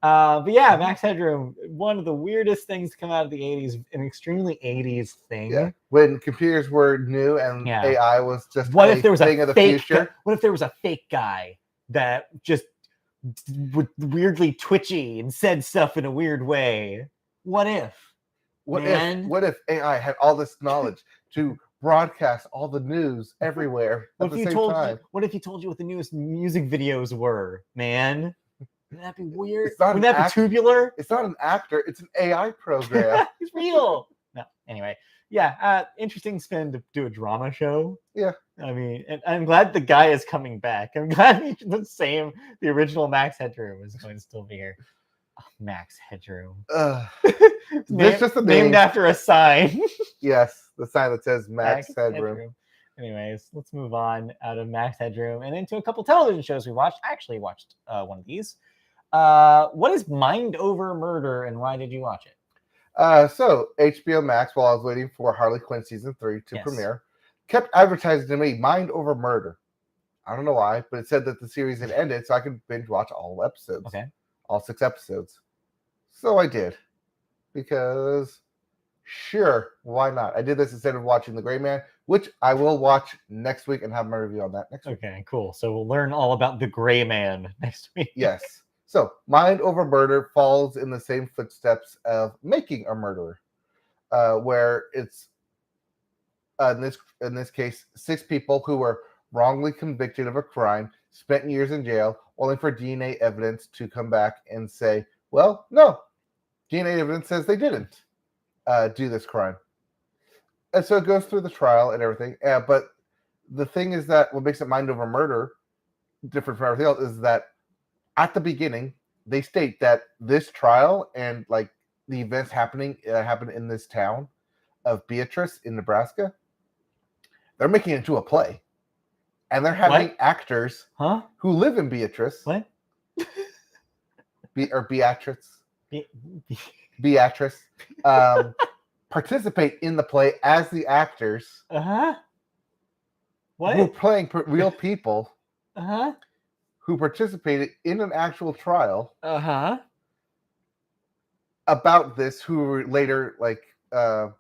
But yeah, Max Headroom, one of the weirdest things to come out of the 80s, an extremely 80s thing. Yeah. When computers were new and AI was just what if there was thing a of the fake future? What if there was a fake guy that just was weirdly twitchy and said stuff in a weird way? What if? What if AI had all this knowledge to broadcast all the news everywhere at the same time? What if he told you what the newest music videos were, man? Wouldn't that be weird? Wouldn't that be tubular? It's not an actor. It's an AI program. It's real. No. Anyway, yeah. Interesting spin to do a drama show. Yeah. I mean, and I'm glad the guy is coming back. I'm glad the original Max Headroom is going to still be here. Oh, Max Headroom. It's just a name. Named after a sign. Yes, the sign that says Max Headroom. Anyways, let's move on out of Max Headroom and into a couple television shows we watched. I actually watched one of these. What is Mind Over Murder and why did you watch it? So HBO Max, while I was waiting for Harley Quinn season 3 to premiere, kept advertising to me Mind Over Murder. I don't know why, but it said that the series had ended, so I could binge watch all episodes. Okay. All 6 episodes. So I did. Because sure, why not? I did this instead of watching The Gray Man, which I will watch next week and have my review on that next week. Okay, cool. So we'll learn all about The Gray Man next week. Yes. So, Mind Over Murder falls in the same footsteps of Making a Murderer, where it's in this case 6 people who were wrongly convicted of a crime, spent years in jail, only for DNA evidence to come back and say, well, no, DNA evidence says they didn't do this crime. And so it goes through the trial and everything. But the thing is that what makes it Mind Over Murder different from everything else is that at the beginning, they state that this trial and like the events happened in this town of Beatrice in Nebraska, they're making it into a play. And they're having actors who live in Beatrice. What? Beatrice. Beatrice. Participate in the play as the actors. What? Who are playing real people. Who participated in an actual trial. About this, who were later who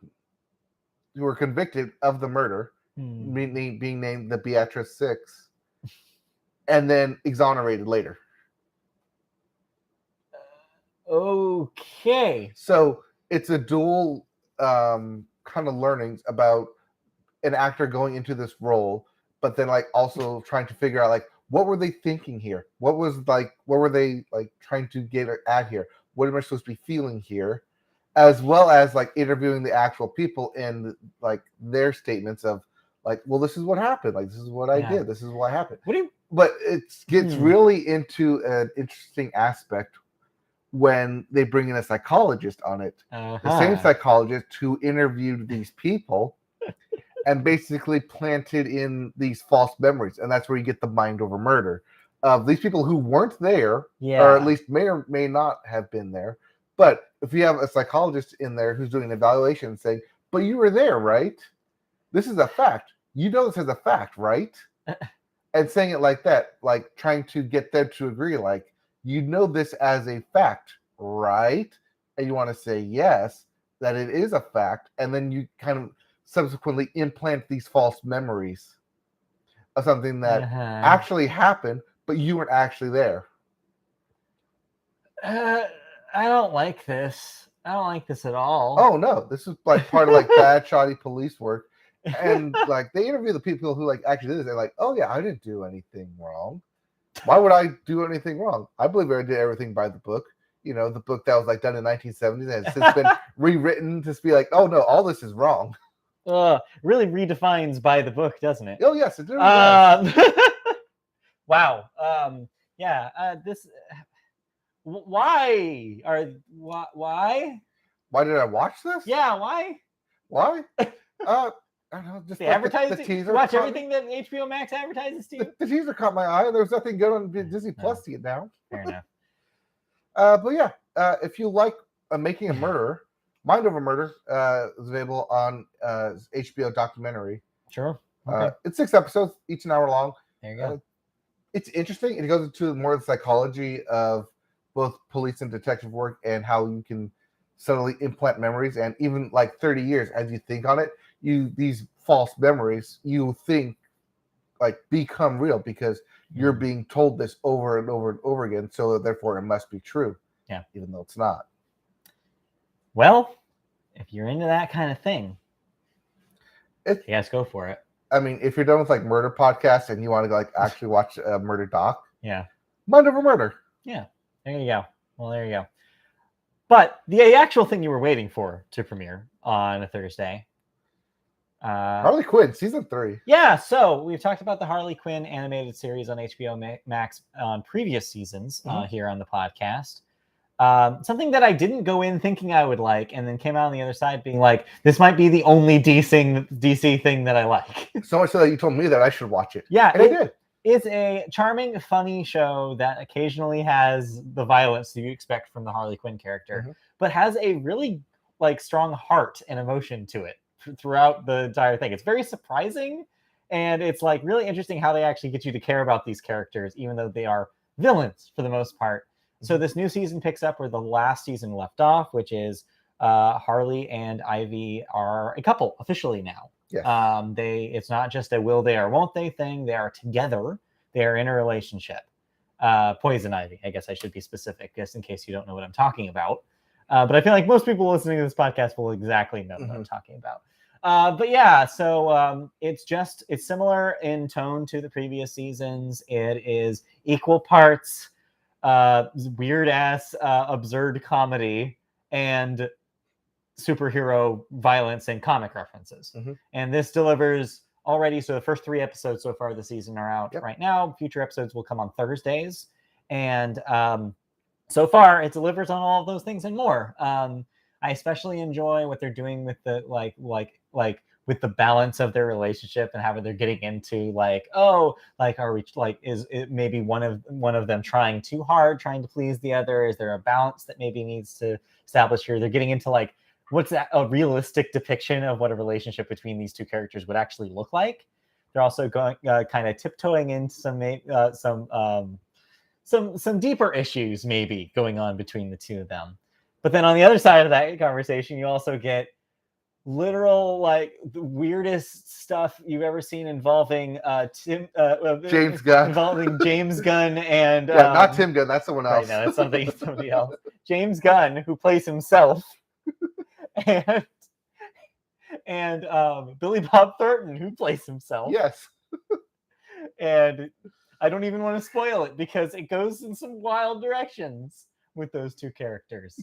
were convicted of the murder, being named the Beatrice 6, and then exonerated later. Okay. So it's a dual kind of learnings about an actor going into this role, but then also trying to figure out what were they thinking here? What were they trying to get at here? What am I supposed to be feeling here? As well as interviewing the actual people and their statements of well, this is what happened. This is what I did. This is what happened. But it gets really into an interesting aspect when they bring in a psychologist on it. The same psychologist who interviewed these people and basically planted in these false memories. And that's where you get the mind over murder of these people who weren't there, or at least may or may not have been there. But if you have a psychologist in there who's doing an evaluation saying, but you were there, right? This is a fact. You know this is a fact, right? And saying it like that, like trying to get them to agree, like, you know this as a fact, right? And you want to say yes, that it is a fact. And then you kind of subsequently implant these false memories of something that actually happened, but you weren't actually there. I don't like this. I don't like this at all. Oh no, this is like part of like bad, shoddy police work. And like they interview the people who like actually did it. They're like, oh yeah, I didn't do anything wrong. Why would I do anything wrong? I believe I did everything by the book. You know, the book that was like done in 1970s has since been rewritten to be like, oh no, all this is wrong. Really redefines by the book, doesn't it? Oh yes, it does. Wow. This. Why? Why did I watch this? Yeah, why? Why? I don't know. Just the like advertising. The teaser. Watch everything that HBO Max advertises to you. The teaser caught my eye, and there was nothing good on Disney Plus to get down. Fair enough. But yeah, if you like Making a Murderer, Mind Over Murder is available on HBO documentary. Sure. Okay. It's 6 episodes, each an hour long. There you go. It's interesting. It goes into more of the psychology of both police and detective work and how you can subtly implant memories. And even like 30 years, as you think on it, these false memories, you think like become real because you're being told this over and over and over again. So therefore it must be true. Yeah. Even though it's not. Well, if you're into that kind of thing, yes, go for it. I mean, if you're done with like murder podcasts and you want to like actually watch a murder doc, yeah, Mind Over Murder. Yeah, there you go. Well, there you go. But the actual thing you were waiting for to premiere on a Thursday, Harley Quinn season 3. Yeah, so we've talked about the Harley Quinn animated series on HBO Max on previous seasons here on the podcast. Something that I didn't go in thinking I would like, and then came out on the other side being like, this might be the only DC thing that I like. So much so that you told me that I should watch it. Yeah, and I did. It's a charming, funny show that occasionally has the violence that you expect from the Harley Quinn character, but has a really like strong heart and emotion to it throughout the entire thing. It's very surprising, and it's like really interesting how they actually get you to care about these characters, even though they are villains for the most part. So this new season picks up where the last season left off, which is Harley and Ivy are a couple officially now. Yes. It's not just a will they or won't they thing. They are together. They are in a relationship. Poison Ivy, I guess I should be specific, just in case you don't know what I'm talking about. But I feel like most people listening to this podcast will exactly know what I'm talking about. But yeah, so it's similar in tone to the previous seasons. It is equal parts weird ass absurd comedy and superhero violence and comic references. And this delivers already. So the first 3 episodes so far of the season are out right now. Future episodes will come on Thursdays. And so far it delivers on all of those things and more. I especially enjoy what they're doing with the like with the balance of their relationship and how they're getting into are we like, is it maybe one of them trying too hard, trying to please the other? Is there a balance that maybe needs to establish here? They're getting into like, what's that, a realistic depiction of what a relationship between these two characters would actually look like. They're also going kind of tiptoeing into some deeper issues maybe going on between the two of them. But then on the other side of that conversation, you also get literal like the weirdest stuff you've ever seen involving James Gunn. Involving James Gunn and not Tim Gunn, that's someone else. Right, no, that's somebody else. James Gunn, who plays himself, and Billy Bob Thornton, who plays himself. Yes. And I don't even want to spoil it because it goes in some wild directions with those two characters.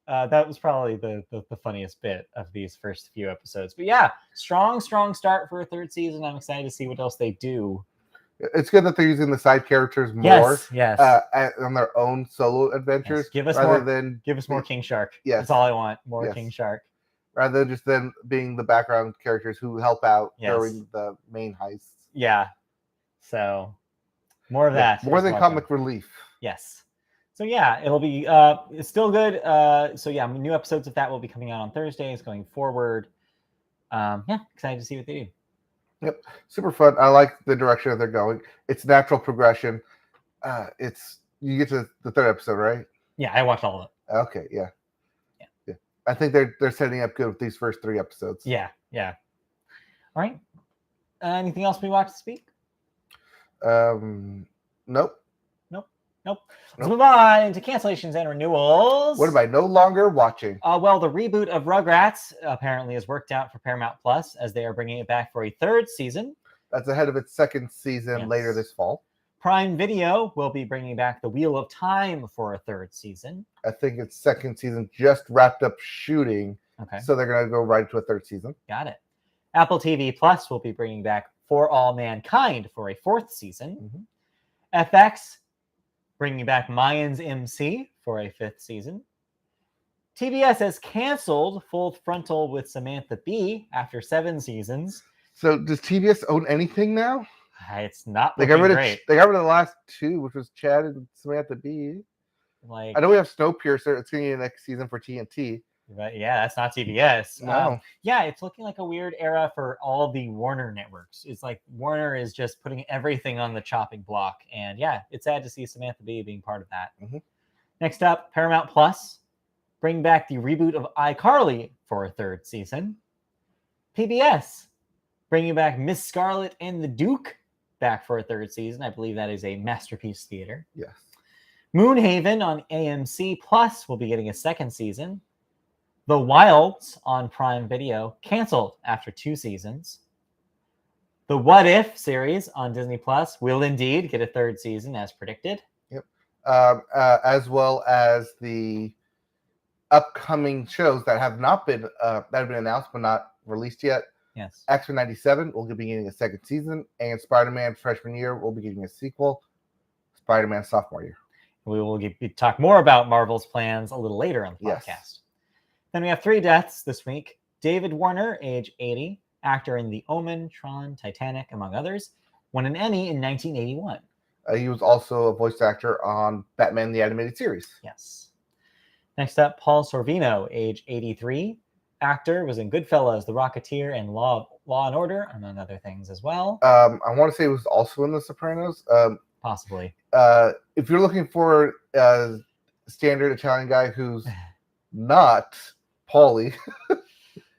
That was probably the funniest bit of these first few episodes. But yeah, strong start for a 3rd season. I'm excited to see what else they do It's good that they're using the side characters more Yes. on their own solo adventures, Yes. Give us rather more. than Give us more King Shark. Yes. That's all I want. More Yes. King Shark. rather than just them being the background characters who help out Yes. during the main heists. Yeah. So more of that. More is than welcome. comic relief. Yes. So yeah, it'll be it's still good. So yeah, new episodes of that will be coming out on Thursdays going forward. Yeah, excited to see what they do. Yep, super fun. I like the direction that they're going. It's natural progression. It's you get to the third episode, right? Yeah, I watched all of it. Okay, yeah. I think they're setting up good with these first 3 episodes. Yeah. All right. Anything else we watched this week? Nope. Let's move on into cancellations and renewals. What am I no longer watching? Well, the reboot of Rugrats apparently has worked out for Paramount Plus as they are bringing it back for a 3rd season. That's ahead of its 2nd season later this fall. Prime Video will be bringing back The Wheel of Time for a 3rd season. I think its 2nd season just wrapped up shooting. Okay. So they're going to go right into a 3rd season. Got it. Apple TV Plus will be bringing back For All Mankind for a 4th season. FX bringing back Mayans MC for a 5th season. TBS has canceled Full Frontal with Samantha Bee after 7 seasons. So does TBS own anything now? It's not They got rid great. of they got rid of the last 2, which was Chad and Samantha Bee. Like, I know we have Snowpiercer. It's going to be the next season for TNT. but yeah, that's not TBS. No. Yeah, it's looking like a weird era for all the Warner networks. It's like Warner is just putting everything on the chopping block. And yeah, it's sad to see Samantha Bee being part of that. Next up, Paramount Plus bring back the reboot of iCarly for a 3rd season. PBS bringing back Miss Scarlet and the Duke back for a 3rd season. I believe that is a Masterpiece Theater. Yes. Moonhaven on AMC Plus will be getting a 2nd season. The Wilds on Prime Video canceled after 2 seasons. The What If series on Disney Plus will indeed get a 3rd season as predicted. Yep. As well as the upcoming shows that have not been that have been announced but not released yet. Yes. X-Men 97 will be getting a 2nd season, and Spider-Man Freshman Year will be getting a sequel. Spider-Man Sophomore Year. We will talk more about Marvel's plans a little later on the podcast. Yes. Then we have 3 deaths this week. David Warner, age 80, actor in The Omen, Tron, Titanic, among others, won an Emmy in 1981. He was also a voice actor on Batman the Animated Series. Yes. Next up, Paul Sorvino, age 83, actor, was in Goodfellas, The Rocketeer, and Law and Order, among other things as well. I want to say he was also in The Sopranos. Possibly. If you're looking for a standard Italian guy who's not Paulie,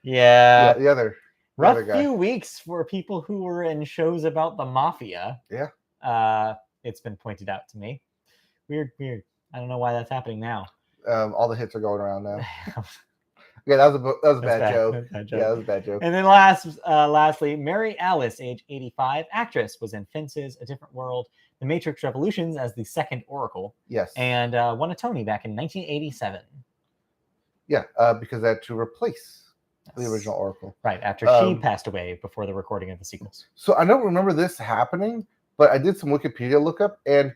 Yeah. the other Rough guy. few weeks for people who were in shows about the mafia. Yeah. It's been pointed out to me. Weird. I don't know why that's happening now. All the hits are going around now. Okay, that was a bad joke. Yeah, that was a bad joke. And then lastly, Mary Alice, age 85, actress, was in Fences, A Different World, The Matrix Revolutions as the second Oracle. Yes. And won a Tony back in 1987. Yeah, because they had to replace the original Oracle. Right, after she passed away before the recording of the sequels. So I don't remember this happening, but I did some Wikipedia lookup, and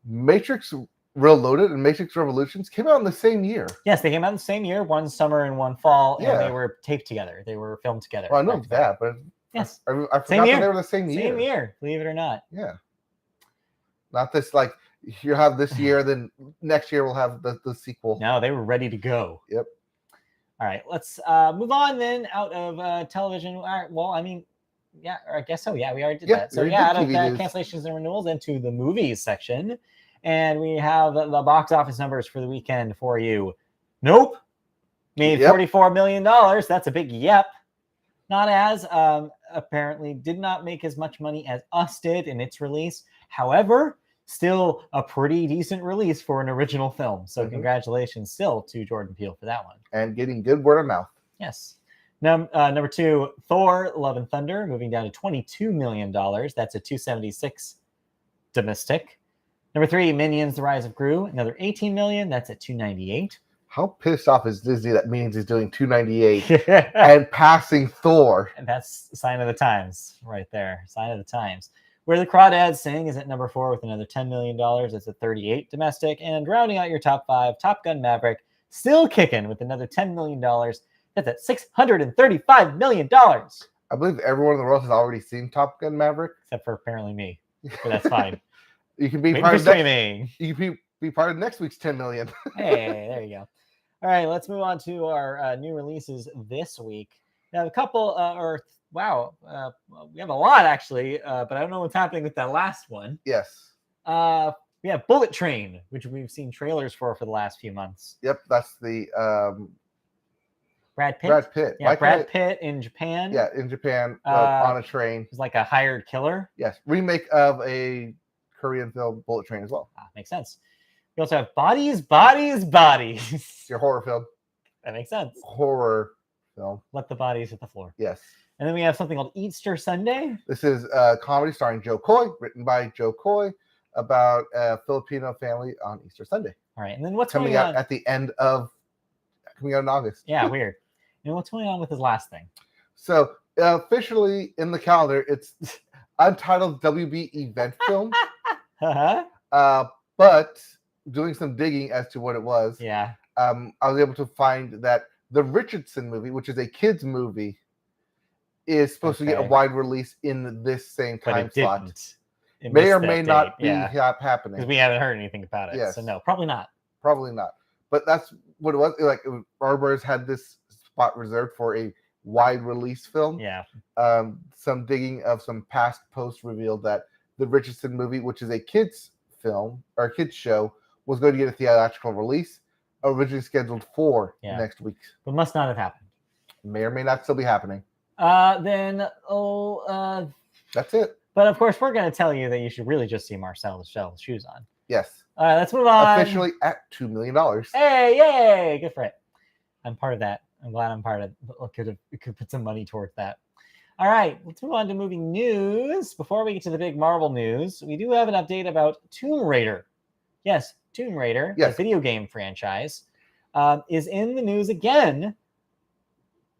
Matrix Reloaded and Matrix Revolutions came out in the same year. Yes, they came out in the same year, one summer and one fall, Yeah. and they were taped together. They were filmed together. Well, I know that, but yes, I forgot Same that year. they were the same year. Same year, believe it or not. Yeah. Not this, like, you have this year, then next year we'll have the sequel. No, they were ready to go. Yep. All right, let's move on then out of television. All right, well, I mean, yeah, or I guess so. Yeah, we already did that. So we yeah, out already of did TV news. cancellations and renewals into the movies section. And we have the box office numbers for the weekend for you. Nope. Made Yep. $44 million. That's a big yep. Not as, apparently did not make as much money as Us did in its release. However, still a pretty decent release for an original film. So congratulations still to Jordan Peele for that one. And getting good word of mouth. Yes. Number 2, Thor: Love and Thunder, moving down to $22 million. That's a 276 domestic. Number 3, Minions: The Rise of Gru, another 18 million. That's at 298. How pissed off is Disney that Minions is doing 298 and passing Thor? And that's a sign of the times right there. Sign of the times. Where the Crawdads Sing is at number 4 with another $10 million. It's at 38 domestic. And rounding out your top 5, Top Gun Maverick still kicking with another $10 million. That's at $635 million. I believe everyone in the world has already seen Top Gun Maverick. Except for apparently me. But that's fine. You can be Wait part for of next, streaming. you can be part of next week's 10 million. Hey, there you go. All right, let's move on to our new releases this week. Now, a couple, we have a lot actually, but I don't know what's happening with that last one. Yes. We have Bullet Train, which we've seen trailers for the last few months. Yep, that's the Brad Pitt. Brad Pitt. Yeah, Brad Pitt in Japan. Yeah, in Japan on a train. He's like a hired killer. Yes, remake of a Korean film, Bullet Train, as well. Makes sense. We also have Bodies, Bodies, Bodies. It's your horror film. That makes sense. Horror film. Let the bodies hit the floor. Yes. And then we have something called Easter Sunday. This is a comedy starring Joe Coy, written by Joe Coy, about a Filipino family on Easter Sunday. All right, and then what's coming going out on? at the end of coming out in August. Yeah, weird. And what's going on with his last thing? So officially in the calendar, it's untitled WB event film. But doing some digging as to what it was, Yeah. I was able to find that the Richardson movie, which is a kids movie, is supposed to get a wide release in this same time slot. It may or missed may that not date, be yeah. happening. Because we haven't heard anything about it. Yes. So no, probably not. Probably not. But that's what it was. Like Warner Bros. Had this spot reserved for a wide release film. Yeah. Some digging of some past posts revealed that the Richardson movie, which is a kids film or a kids show, was going to get a theatrical release, originally scheduled for next week. But must not have happened. May or may not still be happening. That's it. But of course, we're going to tell you that you should really just see Marcel Shell's shoes on. Yes. Let's move on. Officially at $2 million. Hey, yay! Good for it. I'm part of that. I'm glad I'm part of it. Could put some money towards that. All right, let's move on to movie news. Before we get to the big Marvel news, we do have an update about Tomb Raider. Yes, Tomb Raider, the video game franchise, is in the news again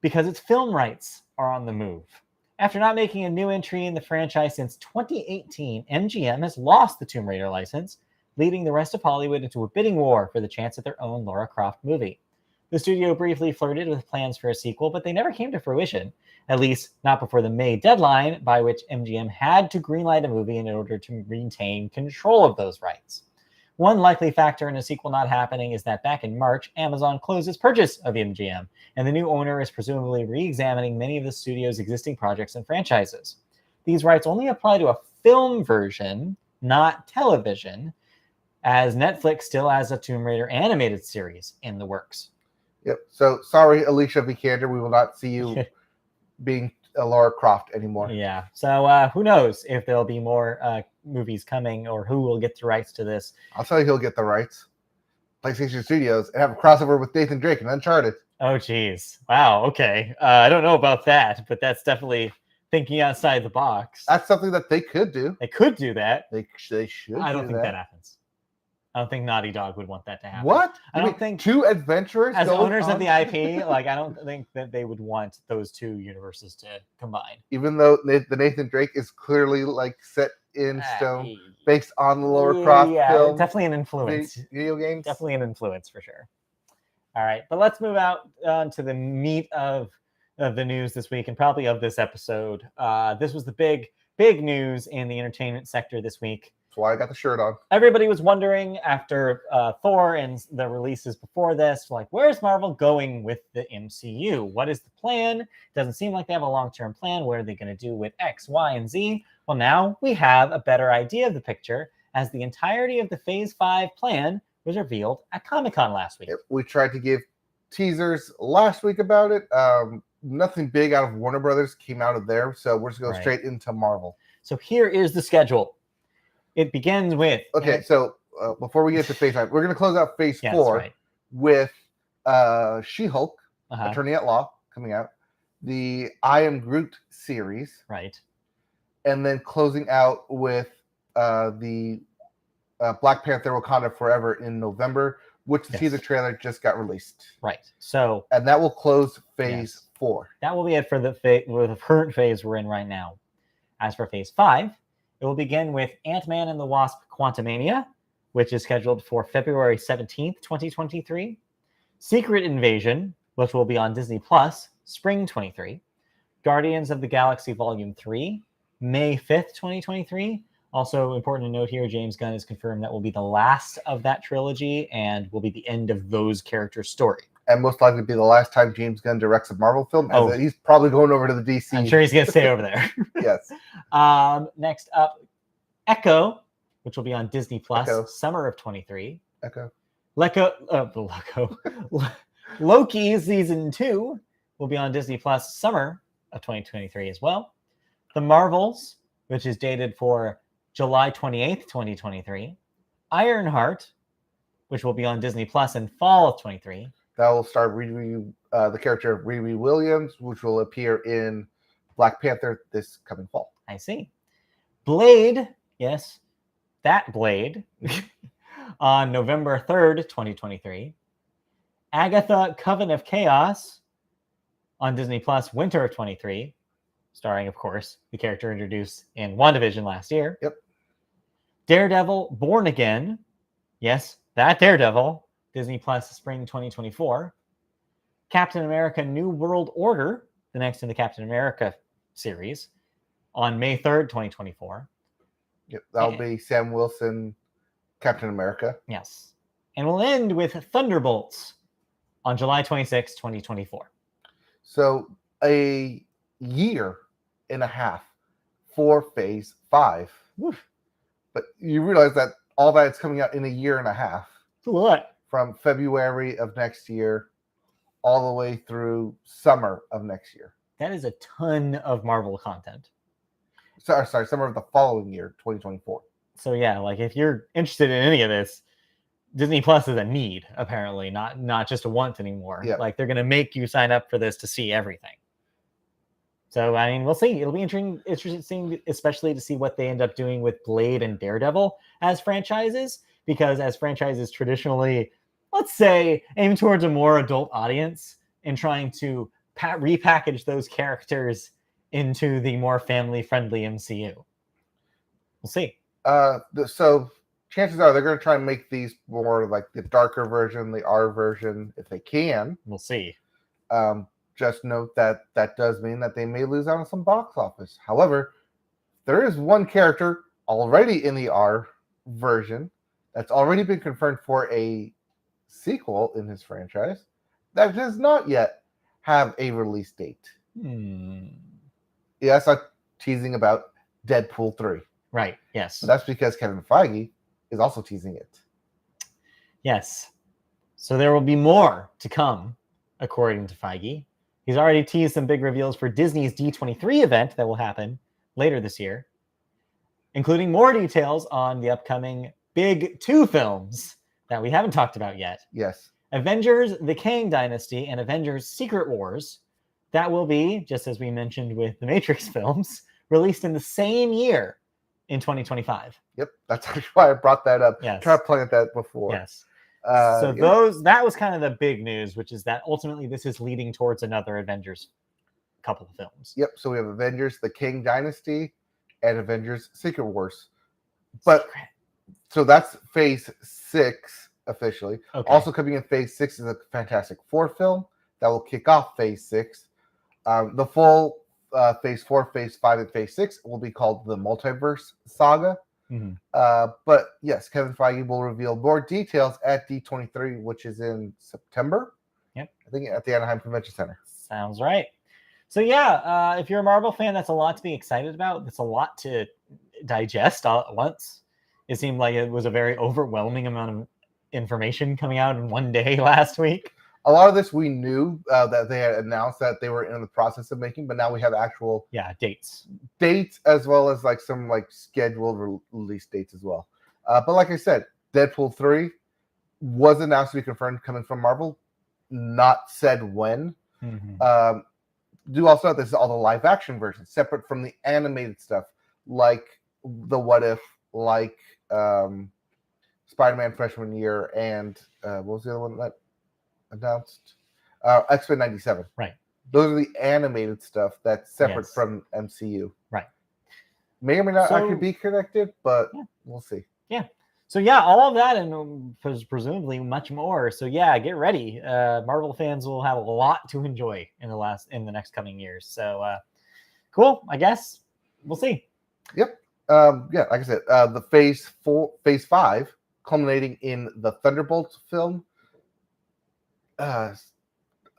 because its film rights are on the move. After not making a new entry in the franchise since 2018, MGM has lost the Tomb Raider license, leading the rest of Hollywood into a bidding war for the chance at their own Lara Croft movie. The studio briefly flirted with plans for a sequel, but they never came to fruition, at least not before the May deadline, by which MGM had to greenlight a movie in order to maintain control of those rights. One likely factor in a sequel not happening is that back in March, Amazon closed its purchase of MGM, and the new owner is presumably re-examining many of the studio's existing projects and franchises. These rights only apply to a film version, not television, as Netflix still has a Tomb Raider animated series in the works. Yep. So sorry, Alicia Vikander, we will not see you being a Lara Croft anymore. Yeah. So who knows if there'll be more movies coming or who will get the rights to this. I'll tell you he'll get the rights. PlayStation Studios and have a crossover with Nathan Drake and Uncharted. Oh, geez. Wow. Okay. I don't know about that, but that's definitely thinking outside the box. That's something that they could do. They could do that. They should. I don't think that happens. I don't think Naughty Dog would want that to happen. What? I don't think two adventurers as owners of the IP, like I don't think that they would want those two universes to combine. Even though the Nathan Drake is clearly like set in stone, based on the Lara Croft film. Definitely an influence. Video games. Definitely an influence for sure. All right, but let's move out to the meat of the news this week and probably of this episode. This was the big news in the entertainment sector this week. That's why I got the shirt on. Everybody was wondering after Thor and the releases before this, like, where's Marvel going with the MCU? What is the plan? Doesn't seem like they have a long-term plan. What are they going to do with X, Y, and Z? Well, now we have a better idea of the picture as the entirety of the Phase 5 plan was revealed at Comic-Con last week. We tried to give teasers last week about it. Nothing big out of Warner Brothers came out of there, so we're just going straight into Marvel. So here is the schedule. It begins with... Okay, so before we get to Phase 5, we're going to close out Phase 4 with She-Hulk, Attorney at Law, coming out. The I Am Groot series. Right. And then closing out with the Black Panther Wakanda Forever in November, which the teaser trailer just got released. Right. So... And that will close Phase 4. That will be it for the current phase we're in right now. As for Phase 5, It will begin with Ant-Man and the Wasp: Quantumania, which is scheduled for February 17th, 2023. Secret Invasion, which will be on Disney Plus, spring 23. Guardians of the Galaxy Volume 3, May 5th, 2023. Also important to note here, James Gunn has confirmed that will be the last of that trilogy and will be the end of those characters' story. And most likely be the last time James Gunn directs a Marvel film. Oh. He's probably going over to the DC. I'm sure he's going to stay over there. Yes. Next up, Echo, which will be on Disney Plus, Echo. summer of 23. Echo. Loki season 2 will be on Disney Plus, summer of 2023 as well. The Marvels, which is dated for July 28th, 2023. Ironheart, which will be on Disney Plus in fall of 23. That will star the character of Riri Williams, which will appear in Black Panther this coming fall. I see. Blade, yes, that Blade, on November 3rd, 2023. Agatha: Coven of Chaos on Disney Plus, winter of 23, starring, of course, the character introduced in WandaVision last year. Yep. Daredevil: Born Again, yes, that Daredevil, Disney Plus, spring 2024. Captain America: New World Order, the next in the Captain America series, on May 3rd, 2024. Yep, that'll be Sam Wilson, Captain America. Yes. And we'll end with Thunderbolts on July 26, 2024. So a year and a half for Phase 5. Oof. But you realize that all that is coming out in a year and a half. What? From February of next year all the way through summer of next year. That is a ton of Marvel content. Sorry, summer of the following year, 2024. So yeah, like if you're interested in any of this, Disney Plus is a need, apparently, not just a want anymore. Yeah. Like they're going to make you sign up for this to see everything. So, I mean, we'll see. It'll be interesting, especially to see what they end up doing with Blade and Daredevil as franchises, because as franchises traditionally, let's say, aim towards a more adult audience and trying to repackage those characters into the more family-friendly MCU. We'll see. So chances are they're going to try and make these more like the darker version, the R version, if they can. We'll see. Just note that does mean that they may lose out on some box office. However, there is one character already in the R version that's already been confirmed for a sequel in his franchise that does not yet have a release date. Yes, I'm teasing about Deadpool 3. Right, yes. But that's because Kevin Feige is also teasing it. Yes. So there will be more to come, according to Feige. He's already teased some big reveals for Disney's D23 event that will happen later this year, including more details on the upcoming big 2 films that we haven't talked about yet. Yes. Avengers: The Kang Dynasty and Avengers: Secret Wars. That will be, just as we mentioned with the Matrix films, released in the same year in 2025. Yep. That's actually why I brought that up. Yes. Tried to plant that before. Yes. That was kind of the big news, which is that ultimately this is leading towards another Avengers couple of films. Yep. So we have Avengers: The Kang Dynasty and Avengers: Secret Wars. But so that's Phase 6 officially. Okay. Also coming in Phase 6 is a Fantastic Four film that will kick off Phase 6. The full Phase 4, Phase 5, and Phase 6 will be called the Multiverse Saga. Mm-hmm. But yes, Kevin Feige will reveal more details at D23, which is in September. Yep. I think at the Anaheim Convention Center. Sounds right. So yeah, if you're a Marvel fan, that's a lot to be excited about. That's a lot to digest all at once. It seemed like it was a very overwhelming amount of information coming out in one day last week. A lot of this we knew that they had announced that they were in the process of making, but now we have actual dates as well as like some like scheduled release dates as well. But like I said, Deadpool 3 was announced to be confirmed coming from Marvel, not said when. Mm-hmm. Do also know this is all the live action versions, separate from the animated stuff, like the What If, like Spider-Man Freshman Year, and what was the other one that announced? X-Men 97. Right. Those are the animated stuff that's separate Yes. from MCU. Right. may or may not So- actually be connected, but Yeah. we'll see. So yeah, all of that and presumably much more. So yeah, get ready. Marvel fans will have a lot to enjoy in the next coming years. So cool. I guess we'll see. Yeah, like I said, the phase 5, culminating in the Thunderbolts film.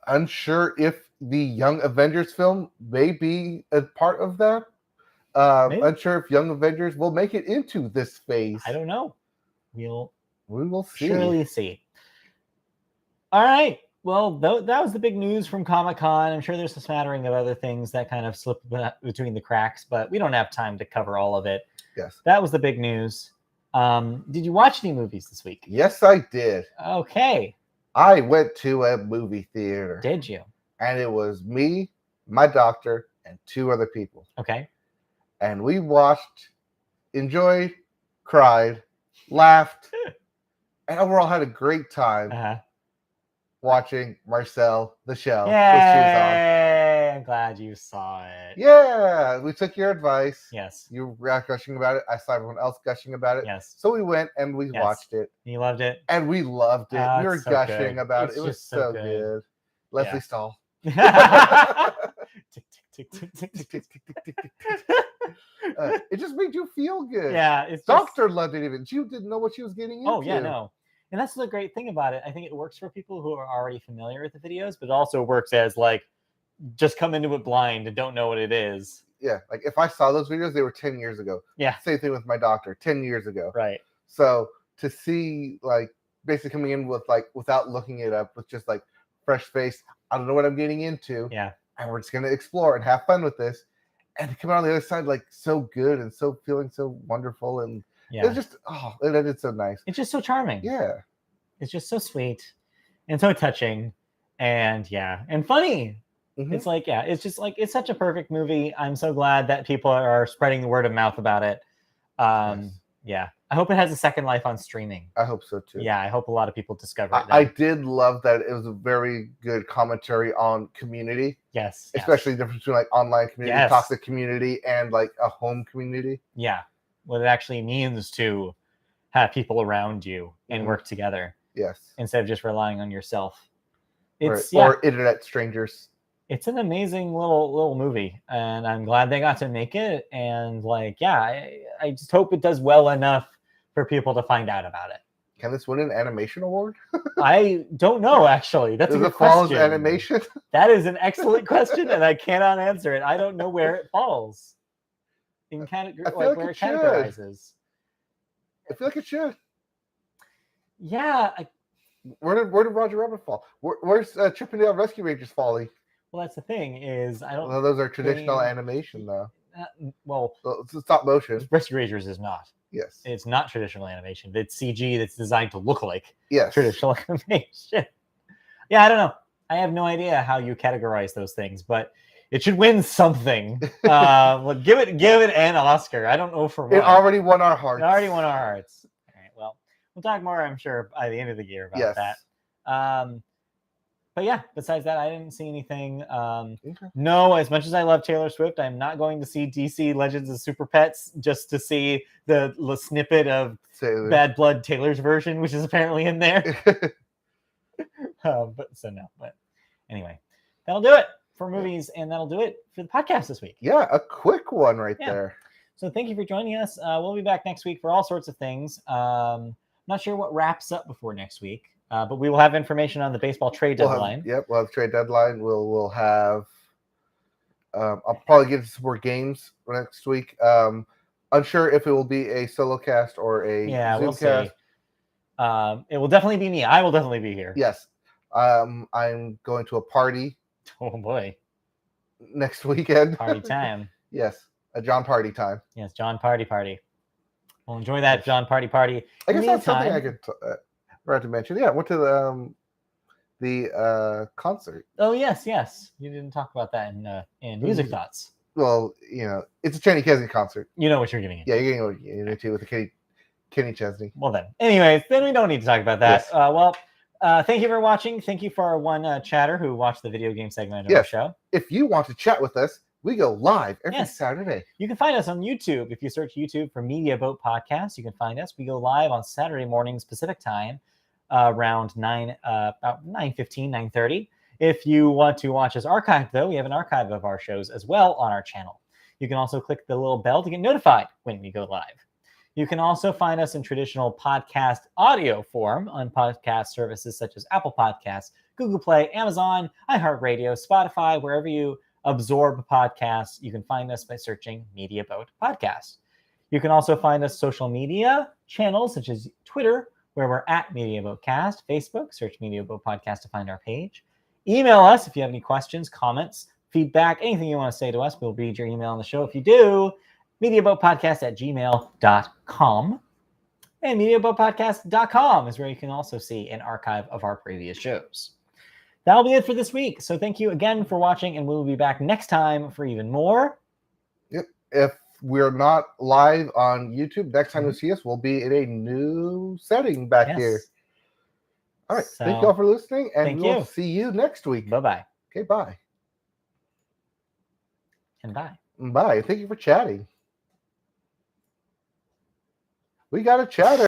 Unsure if the Young Avengers film may be a part of that. Maybe. Unsure if Young Avengers will make it into this phase. I don't know. We'll We will see. surely see. All right. Well, that was the big news from Comic-Con. I'm sure there's a smattering of other things that kind of slip between the cracks, but we don't have time to cover all of it. Yes. That was the big news. Did you watch any movies this week? Yes, I did. Okay. I went to a movie theater. Did you? And it was me, my doctor, and 2 other people. Okay. And we watched, enjoyed, cried, laughed, and overall had a great time Uh-huh. watching Marcel the Shell with shoes Yay! I'm glad you saw it. on. Yeah, we took your advice. Yes. You were gushing about it. I saw everyone else gushing about it. Yes. So we went and we Yes. watched it. You loved it? And we loved it. Ah, we were it's so gushing good. about It's it. It was just so so good. good. Leslie Yeah. Stahl. Tick, tick, tick, tick, tick, tick. It just made you feel good. Yeah, it's just, Doctor loved it even. She didn't know what she was getting into. oh yeah, no. And that's the great thing about it. I think it works for people who are already familiar with the videos, but it also works as like just come into it blind and don't know what it is. Yeah, like if I saw those videos, they were 10 years ago. Yeah. Same thing with my doctor, 10 years ago. Right. So to see like basically coming in with like without looking it up with just like fresh face, I don't know what I'm getting into. Yeah. And we're just gonna explore and have fun with this. And to come out on the other side like so good and so feeling so wonderful and Yeah. it's just it ended so nice. It's just so charming. Yeah. It's just so sweet and so touching and yeah, and funny. Mhm. It's like, yeah, it's just like, it's such a perfect movie. I'm so glad that people are spreading the word of mouth about it. Yes. Yeah. I hope it has a second life on streaming. I hope so too. Yeah. I hope a lot of people discover it. I now. did love that it was a very good commentary on community, Yes. especially the difference between like online community, Yes. toxic community, and like a home community. Yeah. What it actually means to have people around you and Mhm. work together Yes. instead of just relying on yourself. Or, It's, yeah, or internet strangers. it's an amazing little movie and I'm glad they got to make it. And like, yeah, I just hope it does well enough for people to find out about it. Can this win an animation award? I don't know, actually. That's a Does good it fall as question. animation? That is an excellent question, and I cannot answer it. I don't know where it falls in category, I feel like like where it it should. categorizes. I feel like it should. Yeah, Where did Roger Rabbit fall? Where's Chippendale Rescue Rangers falling? well, that's the thing is I don't. Well, those are traditional they- animation though. Well, Well, it's stop motion. Rescue Rangers is not. Yes. It's not traditional animation. It's CG that's designed to look like Yes. traditional animation. Yeah, I don't know. I have no idea how you categorize those things, but it should win something. Like give it an Oscar. I don't know for what. It already won our hearts. It already won our hearts. All right. Well, we'll talk more, I'm sure, by the end of the year about Yes. that. But yeah, besides that, I didn't see anything. Okay. No, as much as I love Taylor Swift, I'm not going to see DC Legends of Super Pets just to see the snippet of So, Bad Blood Taylor's version, which is apparently in there. But anyway, that'll do it for movies, and that'll do it for the podcast this week. yeah, a quick one right Yeah. there. So thank you for joining us. We'll be back next week for all sorts of things. Not sure what wraps up before next week, but we will have information on the baseball trade deadline. We'll have trade deadline. We'll have. I'll probably get some more games for next week. Unsure if it will be a solo cast or a Yeah, Zoom we'll cast. see. It will definitely be me. I will definitely be here. Yes. I'm going to a party Oh boy, next weekend. party time. Yes, a John party time. Yes, John party. We'll enjoy that John party. I guess that's something I Meantime- could forgot to mention. Yeah, I went to the concert. Oh yes. You didn't talk about that in music Mhm. thoughts. Well, it's a Kenny Chesney concert. You know what you're getting into. Yeah, you're getting what you're into with the Kenny Chesney. Well then. Anyways, then we don't need to talk about that. Yes. Thank you for watching. Thank you for our one chatter who watched the video game segment of our Yes. show. If you want to chat with us, We go live every Yes. Saturday. You can find us on YouTube. If you search YouTube for Media Boat Podcast, you can find us. We go live on Saturday mornings Pacific time, around 9:15, 9:30. If you want to watch us archived, though, we have an archive of our shows as well on our channel. You can also click the little bell to get notified when we go live. You can also find us in traditional podcast audio form on podcast services such as Apple Podcasts, Google Play, Amazon, iHeartRadio, Spotify, wherever you absorb podcasts. You can find us by searching Media Boat Podcast. You can also find us social media channels such as Twitter, where we're at Media Boat Cast, Facebook, search Media Boat Podcast to find our page. Email us if you have any questions, comments, feedback, anything you want to say to us. We'll read your email on the show. If you do, mediaboatpodcast@gmail.com. And mediaboatpodcast.com is where you can also see an archive of our previous shows. That'll be it for this week. So thank you again for watching, and we'll be back next time for even more. Yep. If we're not live on YouTube, next time you see us, we'll be in a new setting back here. All right. So, thank you all for listening, and thank we'll you. see you next week. Bye-bye. Okay, bye. And bye. Bye. Thank you for chatting. We got a chatter.